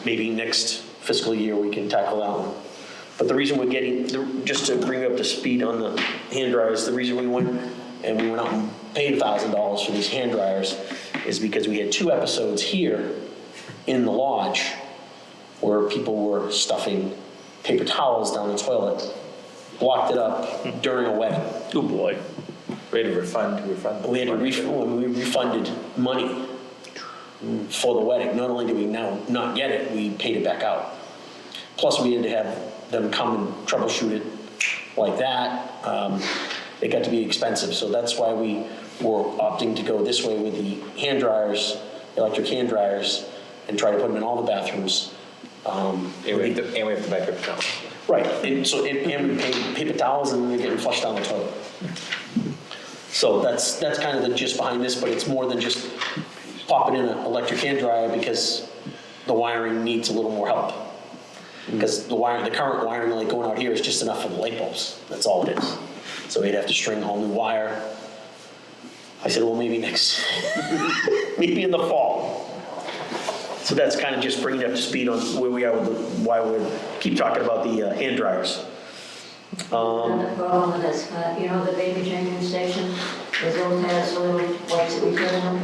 Maybe next fiscal year we can tackle that one. But the reason we're getting, just to bring you up to speed on the hand dryers, the reason we went and we went out and paid $1,000 for these hand dryers is because we had 2 episodes here in the lodge where people were stuffing paper towels down the toilet, blocked it up during a wedding. Oh, boy. We had to refund. We had to we refunded money for the wedding. Not only did we now not get it, we paid it back out. Plus, we had to have them come and troubleshoot it like that. It got to be expensive, so that's why we were opting to go this way with the hand dryers, electric hand dryers, and try to put them in all the bathrooms. And we have to buy paper towels. Right, and so, and we pay paper towels and they're getting flushed down the toilet. So that's kind of the gist behind this, but it's more than just popping in an electric hand dryer because the wiring needs a little more help. Because the current wiring like going out here is just enough for the light bulbs. That's all it is. So we'd have to string a whole new wire. I said, well, maybe maybe in the fall. So that's kind of just bringing you up to speed on where we are with why we keep talking about the hand dryers. Another problem with this, you know, the baby changing station, those little has the little whites that we put in them.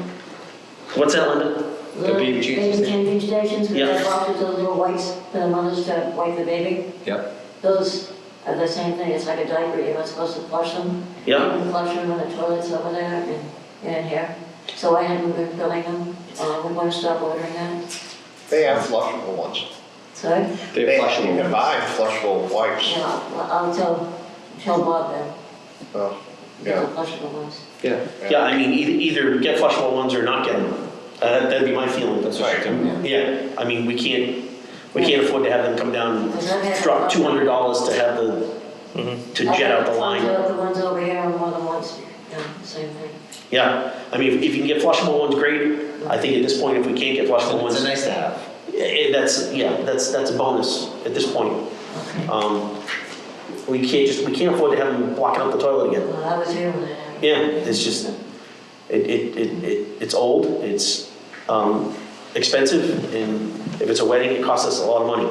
What's that, Linda? Little baby changing stations, we Yeah. have boxes, those little whites for the mothers to wipe the baby. Yep. Those are the same thing, it's like a diaper, you're not supposed to flush them. Yeah. You can flush them in the toilets over there and in here. So I haven't been filling them, we're gonna stop ordering that. They have flushable ones. Sorry? They You have flushable. can buy flushable wipes. Yeah, I'll tell Bob then, Oh, get the yeah. flushable ones. Yeah. Yeah, I mean, either get flushable ones or not get them. That'd be my feeling. That's what she's doing. Yeah, I mean, we can't afford to have them come down Because I've had- and drop $200 to have to jet out the line. The ones over here are more than once, yeah, same thing. Yeah, I mean, if you can get flushable ones, great. I think at this point, if we can't get flushable ones. It's a nice to have. That's a bonus at this point. We can't afford to have them blocking up the toilet again. Well, I was here when it happened. Yeah, it's just, it's old, it's expensive, and if it's a wedding, it costs us a lot of money.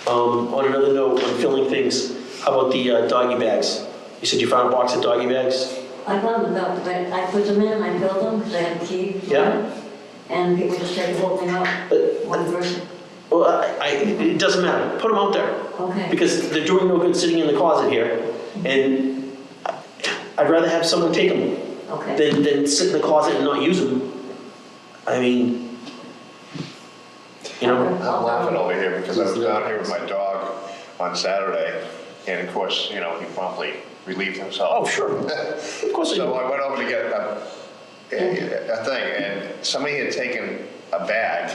On another note, on filling things, how about the doggy bags? You said you found a box of doggy bags? I found them about, but I put them in, I filled them, because I had a key. Yeah. And people just take the whole thing out, one person. Well, it doesn't matter, put them out there. Okay. Because they're doing no good sitting in the closet here, and I'd rather have someone take them Okay. than sit in the closet and not use them. I mean, you know, I'm laughing over here because I was down here with my dog on Saturday, and of course, you know, he promptly relieved himself. oh, sure, of course I So do. I went over to get a thing, and somebody had taken a bag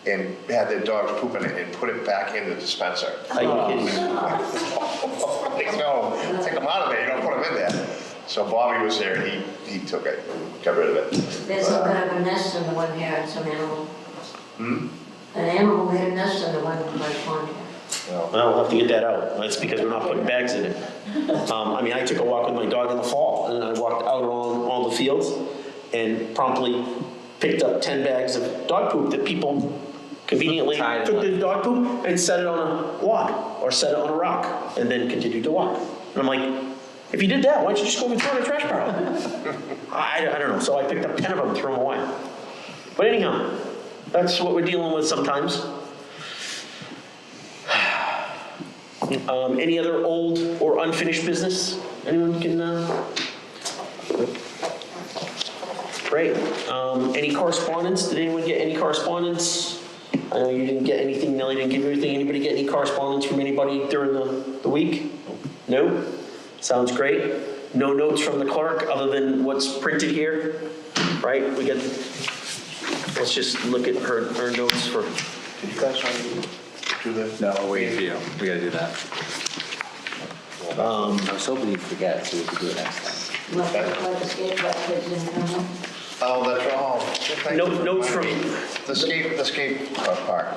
and had their dogs poop in it and put it back in the dispenser. Are you kidding me? Like, no, take them out of there, you don't put them in there. So Bobby was there, and he took it, got rid of it. There's some kind of a nest in the one here, some animal. Hmm? An animal made a nest in the one by the pond here. No. Well, we'll have to get that out. That's because we're not putting bags in it. I mean, I took a walk with my dog in the fall, and I walked out on all the fields and promptly picked up 10 bags of dog poop that people conveniently Tied it took up. the dog poop and set it on a log or set it on a rock and then continued to walk. And I'm like, if you did that, why don't you just go and throw it in a trash barrel? I don't know. So I picked up 10 of them and threw them away. But anyhow, that's what we're dealing with sometimes. Any other old or unfinished business? Anyone can, Great. Any correspondence? Did anyone get any correspondence? I know you didn't get anything, Nellie didn't give you anything. Anybody get any correspondence from anybody during the week? No? Sounds great. No notes from the clerk other than what's printed here, right? Let's just look at her notes for, Did you guys want to do the? No, we're waiting for you. We gotta do that. I was hoping you'd forget, so we could do it next time. Like the skate park kids in there. Oh, that's all. Notes from- The skate park.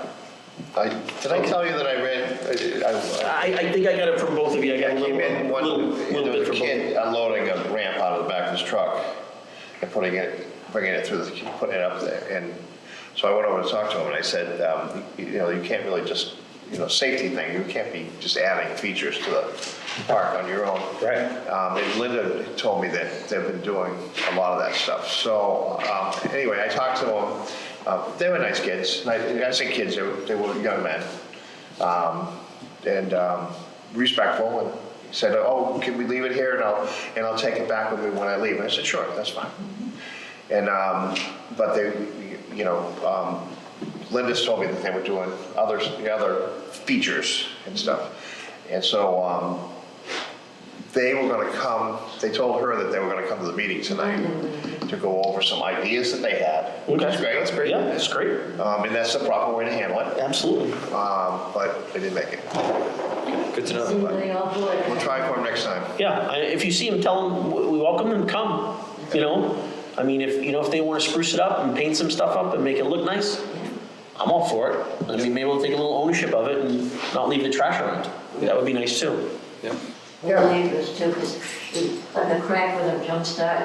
Did I tell you that I read, I think I got it from both of you. I got I a came in little there bit was a from both. kid unloading a ramp out of the back of his truck and bringing it through putting it up there. And so I went over to talk to him and I said, you can't really just, safety thing, you can't be just adding features to the park on your own. Right. And Linda told me that they've been doing a lot of that stuff. So anyway, I talked to them. They were nice kids. I say kids, they were young men. And respectful, and he said, "Oh, can we leave it here, and I'll take it back with me when I leave?" And I said, "Sure, that's fine." And but they, Linda's told me that they were doing other features and stuff, and so they were going to come. They told her that they were going to come to the meeting tonight to go over some ideas that they had, which is great. That's great. Yeah, that's great. And that's the proper way to handle it. Absolutely. But they didn't make it. Good to See know. what they all for it. We'll try for them next time. Yeah, if you see them, tell them we welcome them to come. I mean, if they want to spruce it up and paint some stuff up and make it look nice, I'm all for it. I mean, maybe we'll take a little ownership of it and not leave the trash around. That would be nice too. Yeah. Well, neighbors too, because like a crack with a jump start,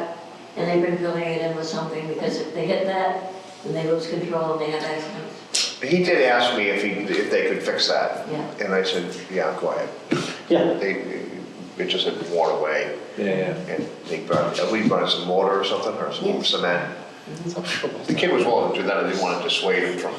and they've been filling it in with something, because if they hit that, then they lose control and they have accidents. He did ask me if they could fix that. Yeah. And I said, yeah, go ahead. Yeah. It just had worn away. Yeah. And we brought some mortar or something, or some Yeah. cement. The kid was willing to do that. I didn't want to dissuade him from,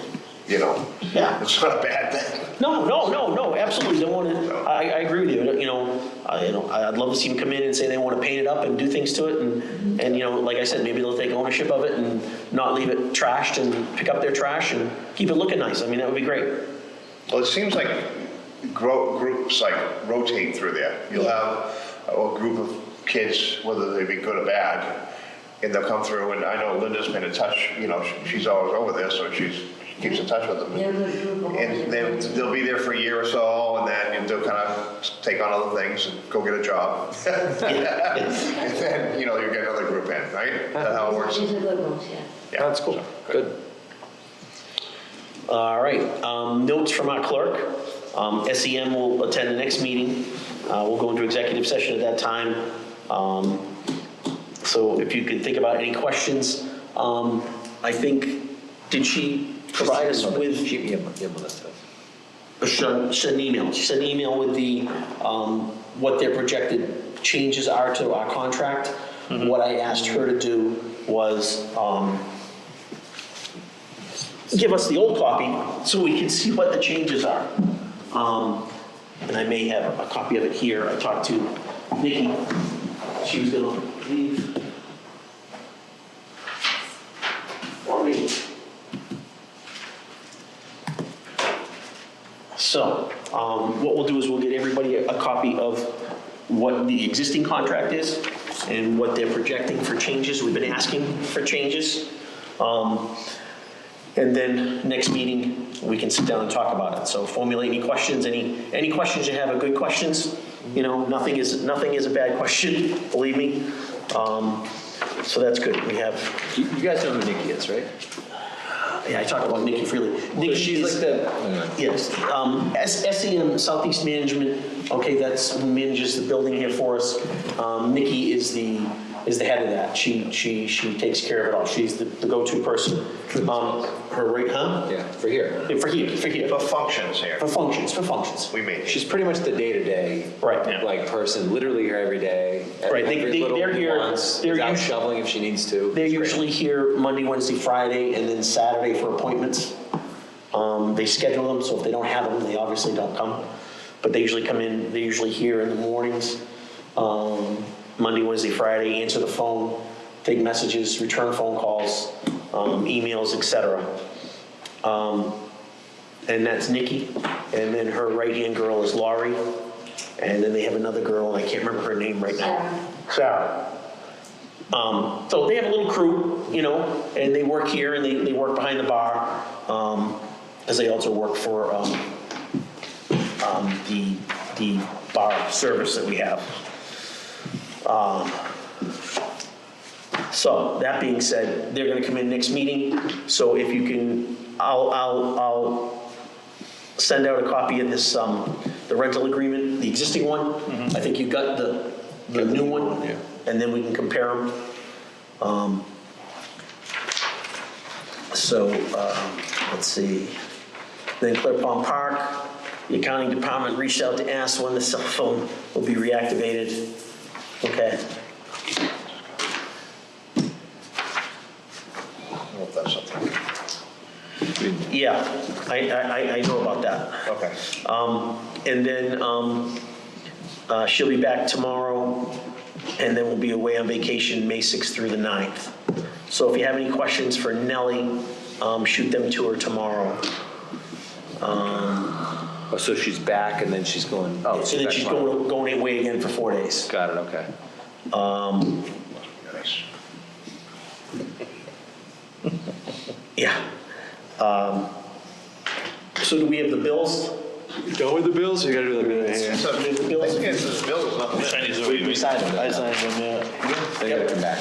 Yeah. it's not a bad thing. No, absolutely. Don't want to. I agree with you. I'd love to see them come in and say they want to paint it up and do things to it, and like I said, maybe they'll take ownership of it and not leave it trashed and pick up their trash and keep it looking nice. I mean, that would be great. Well, it seems like groups rotate through there. You'll have a group of kids, whether they be good or bad, and they'll come through. And I know Linda's been in touch. She's always over there, so she keeps in touch with them. They're a good group of And they'll be there for a year or so, and then they'll kind of take on other things and go get a job. And then, you get another group in, right? Is that how it works? These are good ones, yeah. Yeah, That's cool. so, Good. All right. Notes from our clerk. SEM will attend the next meeting. We'll go into executive session at that time. So if you can think about any questions, I think, did she provide us with? You have a list of. Send an email. She sent an email with the, what their projected changes are to our contract. What I asked her to do was give us the old copy so we can see what the changes are. And I may have a copy of it here. I talked to Nikki. She was going to leave for me. So what we'll do is we'll get everybody a copy of what the existing contract is and what they're projecting for changes. We've been asking for changes. And then next meeting, we can sit down and talk about it. So formulate any questions, any questions you have are good questions. Nothing is a bad question, believe me. So that's good. We have. You guys know who Nikki is, right? Yeah, I talked about Nikki freely. Nikki She's is, like the. yes, SEM Southeast Management. Okay, that's who manages the building here for us. Nikki is the head of that. She takes care of it all. She's the go-to person. Her rate, huh? Yeah, for here. Yeah, for here. For functions here. For functions. We mean. She's pretty much the day-to-day, Right. like person, literally here every day. Right, Every little they're here. nuance, They're is out usually- shoveling if she needs to. They're It's great. usually here Monday, Wednesday, Friday, and then Saturday for appointments. They schedule them, so if they don't have them, they obviously don't come. But they usually come in, they're usually here in the mornings, Monday, Wednesday, Friday, answer the phone, take messages, return phone calls, emails, etc. And that's Nikki. And then her right-hand girl is Laurie. And then they have another girl, and I can't remember her name right now. Sarah. So they have a little crew, and they work here and they work behind the bar, as they also work for the bar service that we have. So that being said, they're going to come in next meeting. So if you can, I'll send out a copy of this, the rental agreement, the existing one. I think you got the new one, yeah. and then we can compare them. Let's see. Then Clear Pond Park, the accounting department reached out to ask when the cell phone will be reactivated. Okay. I don't know if that's something. Yeah, I know about that. Okay. And then she'll be back tomorrow, and then we'll be away on vacation May 6th through the 9th. So if you have any questions for Nellie, shoot them to her tomorrow. Oh, so she's back and then she's going, oh. And then she's going away again for 4 days. Got it, okay. Nice. Yeah. So do we have the bills? Go with the bills, or you gotta do the minute here? So, I think it's the bill is nothing. Chinese We already. signed them. I signed them, yeah. They gotta come back.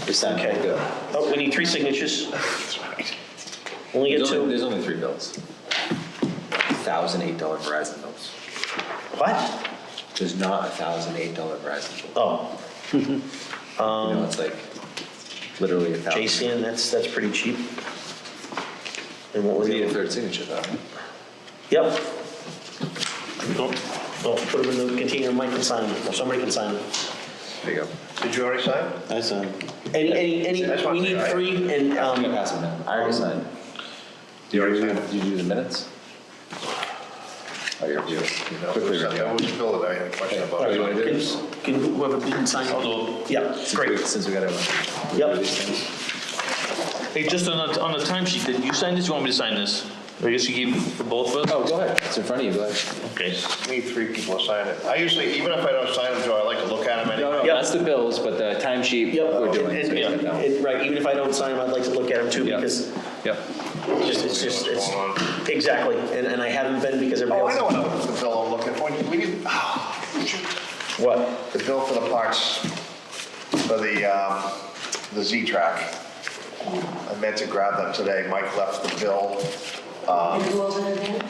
We signed them, Okay. good. Oh, we need 3 signatures. That's right. Only get There's 2. there's only 3 bills. $1,008 Verizon bills. What? There's not $1,008 Verizon bill. Oh, You know, it's like literally $1,000. JCN, that's pretty cheap. And what was We need a it? third signature though. Yep. Oh, put them in the container, Mike can sign them, or somebody can sign them. There you go. Did you already sign? I signed. Any, That's we one need thing, right? 3, and, I'm gonna pass them now. I already signed. You already signed? Did you do the minutes? Oh, you're quickly I ready. was Bill that I had a question about. Oh, you wanna do can, this? can whoever didn't sign it? I'll do Yeah, great. Since we gotta. Yep. do these things. Hey, just on the timesheet, did you sign this, you want me to sign this? I guess you keep for both of us? Oh, go ahead. It's in front of you, go ahead. Okay. Need 3 people to sign it. I usually, even if I don't sign them, Joe, I like to look at them No, anyway. no, that's the bills, but the timesheet Yep. we're doing. And- so you and- know. and- Right, even if I don't sign them, I'd like to look at them too, Yep. because Yep. it's What's going on? exactly, and I haven't been because Oh, everybody I else. know what the bill I'm looking for. We need, What? the bill for the parts for the Z-Track. I meant to grab them today. Mike left the bill. You go over there then?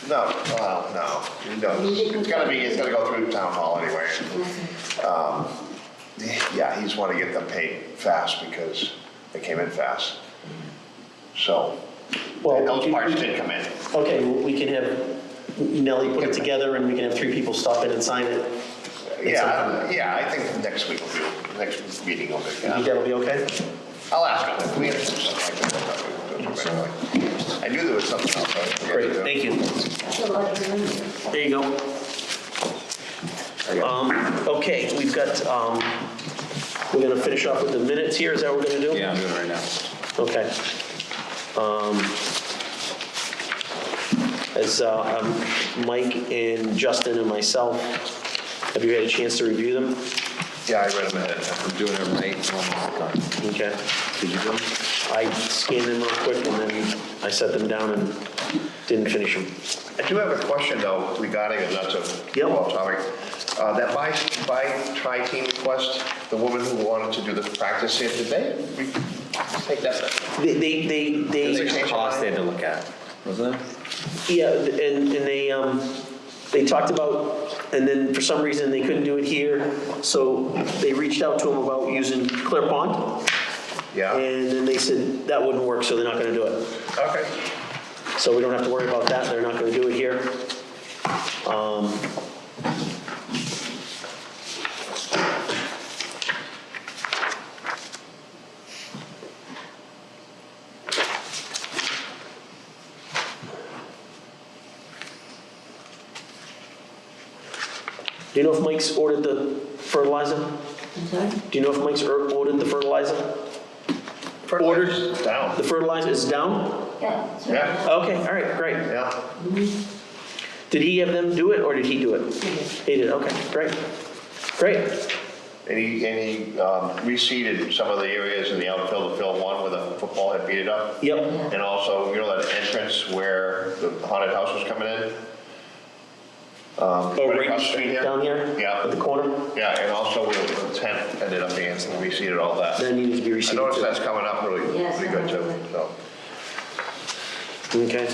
No, well, no. It's gotta go through town hall anyway. Yeah, he's want to get them paid fast because they came in fast. So, Well, those we- parts did come in. Okay, well, we can have Nellie put it together, and we can have 3 people stop in and sign it. Yeah, I think next week will be, next meeting will be, You think yeah. that'll be okay? I'll ask him if we have something like that. I knew there was something else. I forget Great, to do. thank you. That's a lot of money. There you go. Okay, we've got, we're gonna finish off with the minutes here, is that what we're gonna do? Yeah, I'm doing it right now. Okay. As Mike and Justin and myself, have you had a chance to review them? Yeah, I read them ahead of time. I'm doing it right. Almost done. Okay. Did you do them? I scanned them real quick and then I set them down and didn't finish them. I do have a question though regarding, and not to Yep. go off topic, that by tri-team request, the woman who wanted to do the practice here, did they take that? They There's like a cost they had to look at, wasn't it? yeah, and they talked about, and then for some reason they couldn't do it here, so they reached out to them about using Clear Pond, Yeah, and then they said that wouldn't work, so they're not gonna do it. okay. So we don't have to worry about that, they're not gonna do it here. Do you know if Mike's ordered the fertilizer? I'm sorry? Do you know if Mike's ordered the fertilizer? Ordered down. The fertilizer is down? Yeah. it's right. Yeah. Okay, all right, great. Yeah, Did he have them do it, or did he do it? He did, okay, great. Great. and he reseeded some of the areas in the outfield of field 1 where the football had beat it up. Yep, And also, you know that entrance where the haunted house was coming in? oh, across the street here? down here? Yeah. At the corner? Yeah, and also where the tent ended up being, and we reseeded all that. That needed to be I received noticed too. that's coming up really, Yes, pretty good too, so. Okay.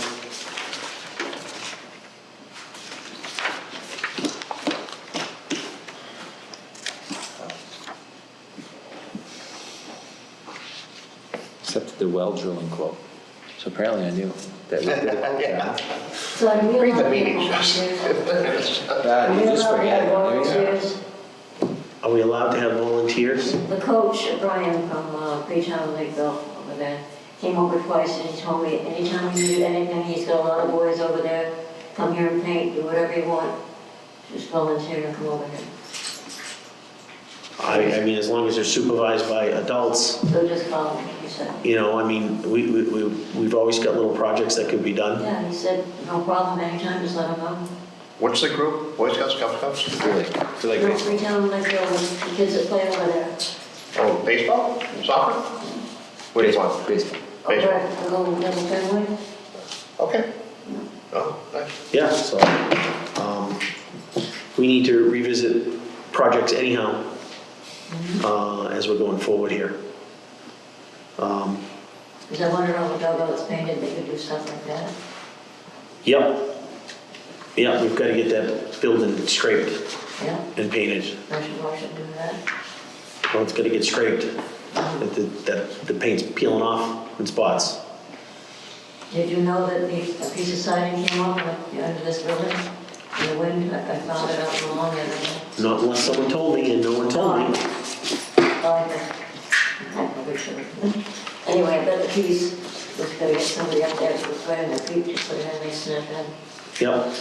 accepted the well drilling quote. So apparently I knew that we did a quote. Yeah. So I Read the realized. meeting, just. God, you just forget. There you go. Volunteers. Are we allowed to have volunteers? The coach, Brian from Freetown Lakeville over there, came over twice and he told me anytime you need anything, he's got a lot of boys over there, come here and paint, do whatever you want. Just volunteer and come over here. I mean, as long as they're supervised by adults, So just call him, he said. you know, I mean, we've always got little projects that could be done. Yeah, he said, no problem, anytime, just let him know. What's the group? Boy Scouts, Cub Scouts? Really? So like, No, Freetown Lakeville, the kids that play over there. Oh, baseball? Soccer? What do you want? baseball. Over Baseball. at the little family. Okay. Oh, nice. Yeah, so, we need to revisit projects anyhow, as we're going forward here. Because I wondered all the dugouts painted, they could do stuff like that. Yep. Yeah, we've got to get that building scraped Yeah, and painted. I should do that. Well, it's got to get scraped. The paint's peeling off in spots. Did you know that a piece of siding came off under this building? In the wind, I found it out in the lawn the other day. Not unless someone told me, and no one told me. Anyway, I bet the piece was gonna get somebody up there to put in their feet to put it in, they snap in. Yep.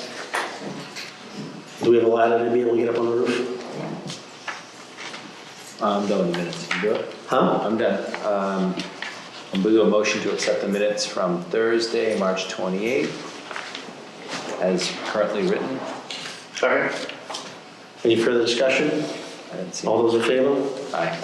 Do we have a ladder to be able to get up on the roof? Yeah. I'm done with the minutes. You do it? Huh? I'm done. I'm going to do a motion to accept the minutes from Thursday, March 28th, as currently written. Second? Any further discussion? I didn't see. All those in favor? Aye.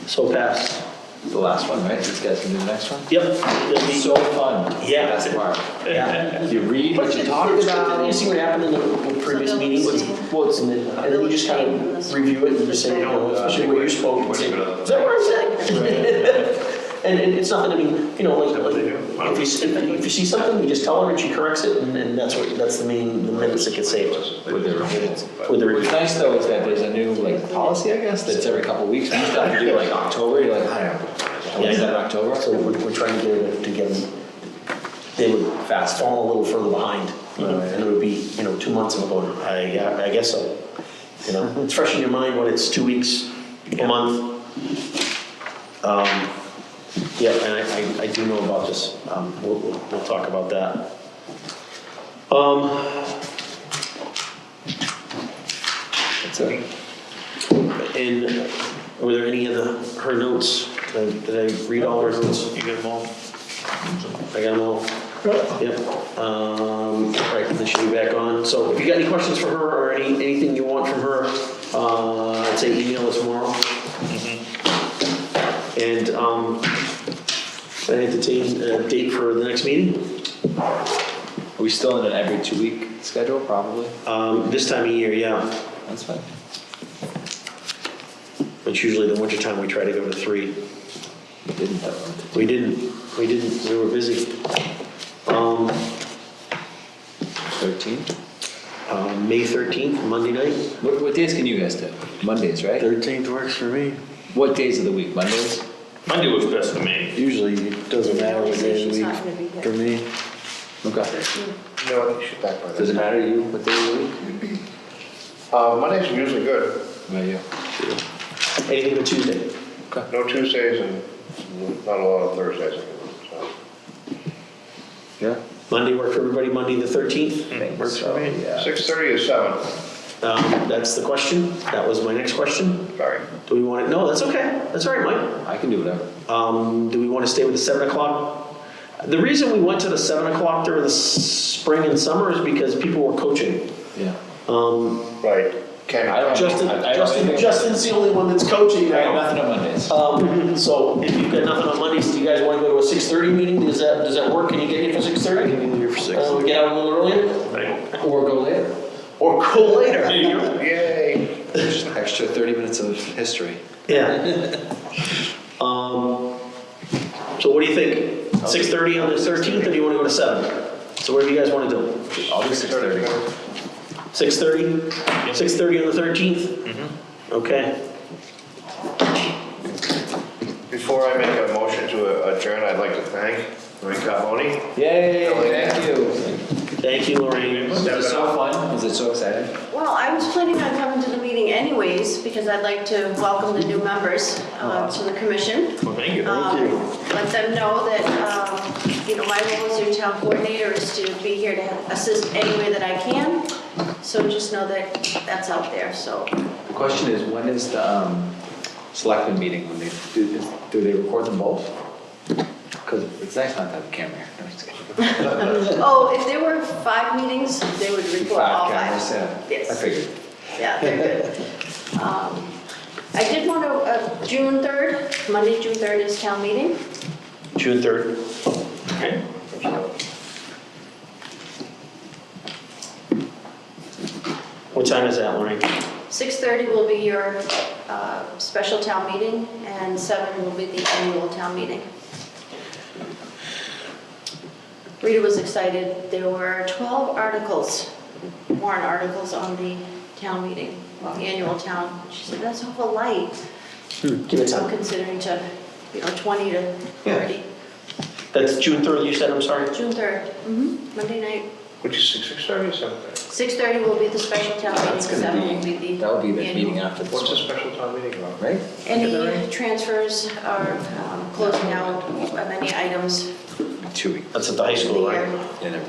So passed. The last one, right? These guys can do the next one? Yep. It'll be- So fun. Yeah. That's part. Yeah. You read what you talked It's good that about. You see what happened in the previous meetings? Well, it's, and then you just kind of review it and just say, oh, especially where you spoke, and say, is that what I said? And it's nothing, I mean, you know, like, if you see something, you just tell her and she corrects it, and that's the minutes that get saved. With the revisions. With the What's nice though is that there's a new like policy, I guess, that's every couple of weeks. We used to have to do like October, you're like, I don't know. Is that in October? So we're trying to get them, they would fast fall a little further behind, and it would be, 2 months of a vote. I guess so. It's fresh in your mind when it's 2 weeks, a month. Yeah, and I do know about this. We'll talk about that. That's it. And were there any of her notes? Did I read all her notes? You get them all? I got them all. Yep. Right, then she'll be back on. So if you got any questions for her or anything you want from her, I'd say email us tomorrow. And I entertain a date for the next meeting. Are we still in an every 2 week schedule, probably? This time of year, yeah. That's fine. It's usually the winter time we try to go to 3. We didn't have one. We didn't. We were busy. 13? May 13th, Monday night. What days can you guys do? Mondays, right? 13th works for me. What days of the week? Mondays? Monday was best for me. Usually it doesn't matter what day of the She's not gonna be week here. for me. Okay. No, I think she's back by Does it then. matter to you what day of the week? Mondays are usually good. What about you? Anything but Tuesday. No Tuesdays and not a lot of Thursdays. So. Yeah? Monday work for everybody, Monday the 13th? Works for me. Yeah. 6:30 to 7. That's the question. That was my next question. Sorry. Do we want to, no, that's okay. That's all right, Mike. I can do whatever. Do we want to stay with the 7 o'clock? The reason we went to the 7 o'clock during the spring and summer is because people were coaching. Yeah. Right. Ken, I don't- Justin's the only one that's coaching I got now. nothing on Mondays. So if you've got nothing on Mondays, do you guys want to go to a 6:30 meeting? Does that work? Can you get here for 6:30? I can be here for 6. We get out a little earlier? Or go later. Or go later? yay. Just an extra 30 minutes of history. Yeah. So what do you think? 6:30 on the 13th, or do you want to go to 7? So whatever you guys want to do. I'll do 6:30. 6:30? 6:30 on the 13th? Okay. Before I make a motion to adjourn, I'd like to thank Marie Carboni. Yay, thank you. Thank you, Lorraine. Was it so fun? Was it so exciting? Well, I was planning on coming to the meeting anyways, because I'd like to welcome the new members to the commission. Well, thank you. Let them know that, my role as your town coordinator is to be here to assist any way that I can. So just know that that's out there, so. The question is, when is the selectmen meeting? When they do they record them both? Because it's nice not to have a camera here. No, just kidding. Oh, if there were 5 meetings, they would report all 5. Cameras, yeah. Yes. I figured. Yeah, they're good. I did want to, June 3rd, Monday, June 3rd is town meeting. June 3rd. Okay. What time is that, Lorraine? 6:30 will be your special town meeting, and 7 will be the annual town meeting. Rita was excited. There were 12 articles, warrant articles on the town meeting, the annual town. She said, that's awful light. Give it I'm time. considering to, 20 to 30. That's June 3rd, you said, I'm sorry? June 3rd, Monday night. Which is 6:30 or something? 6:30 will be the special town meeting, That's gonna 7 will be the That would be the annual. meeting after this What's the one, special town meeting about? right? Any transfers are closing out of any items. 2 weeks. That's at the high school, right?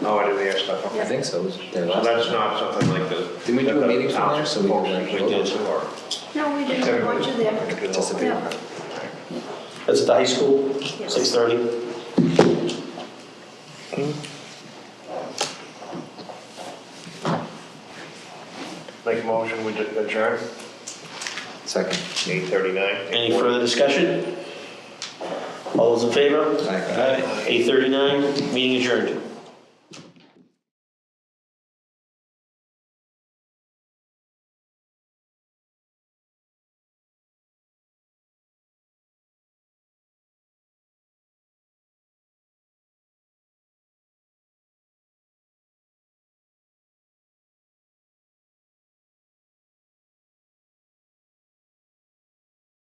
Oh, I do the air stuff, okay. I think so. It was their So last. that's not something like the. Didn't we do a meeting from there, so we folks did, like, usually go do, to- or- No, we didn't want you there. Participate. Yeah. That's at the high school, Yes. 6:30? Make a motion, we adjourn, Second. 8:39. Any further discussion? All those in favor? Aye. 8:39, meeting adjourned.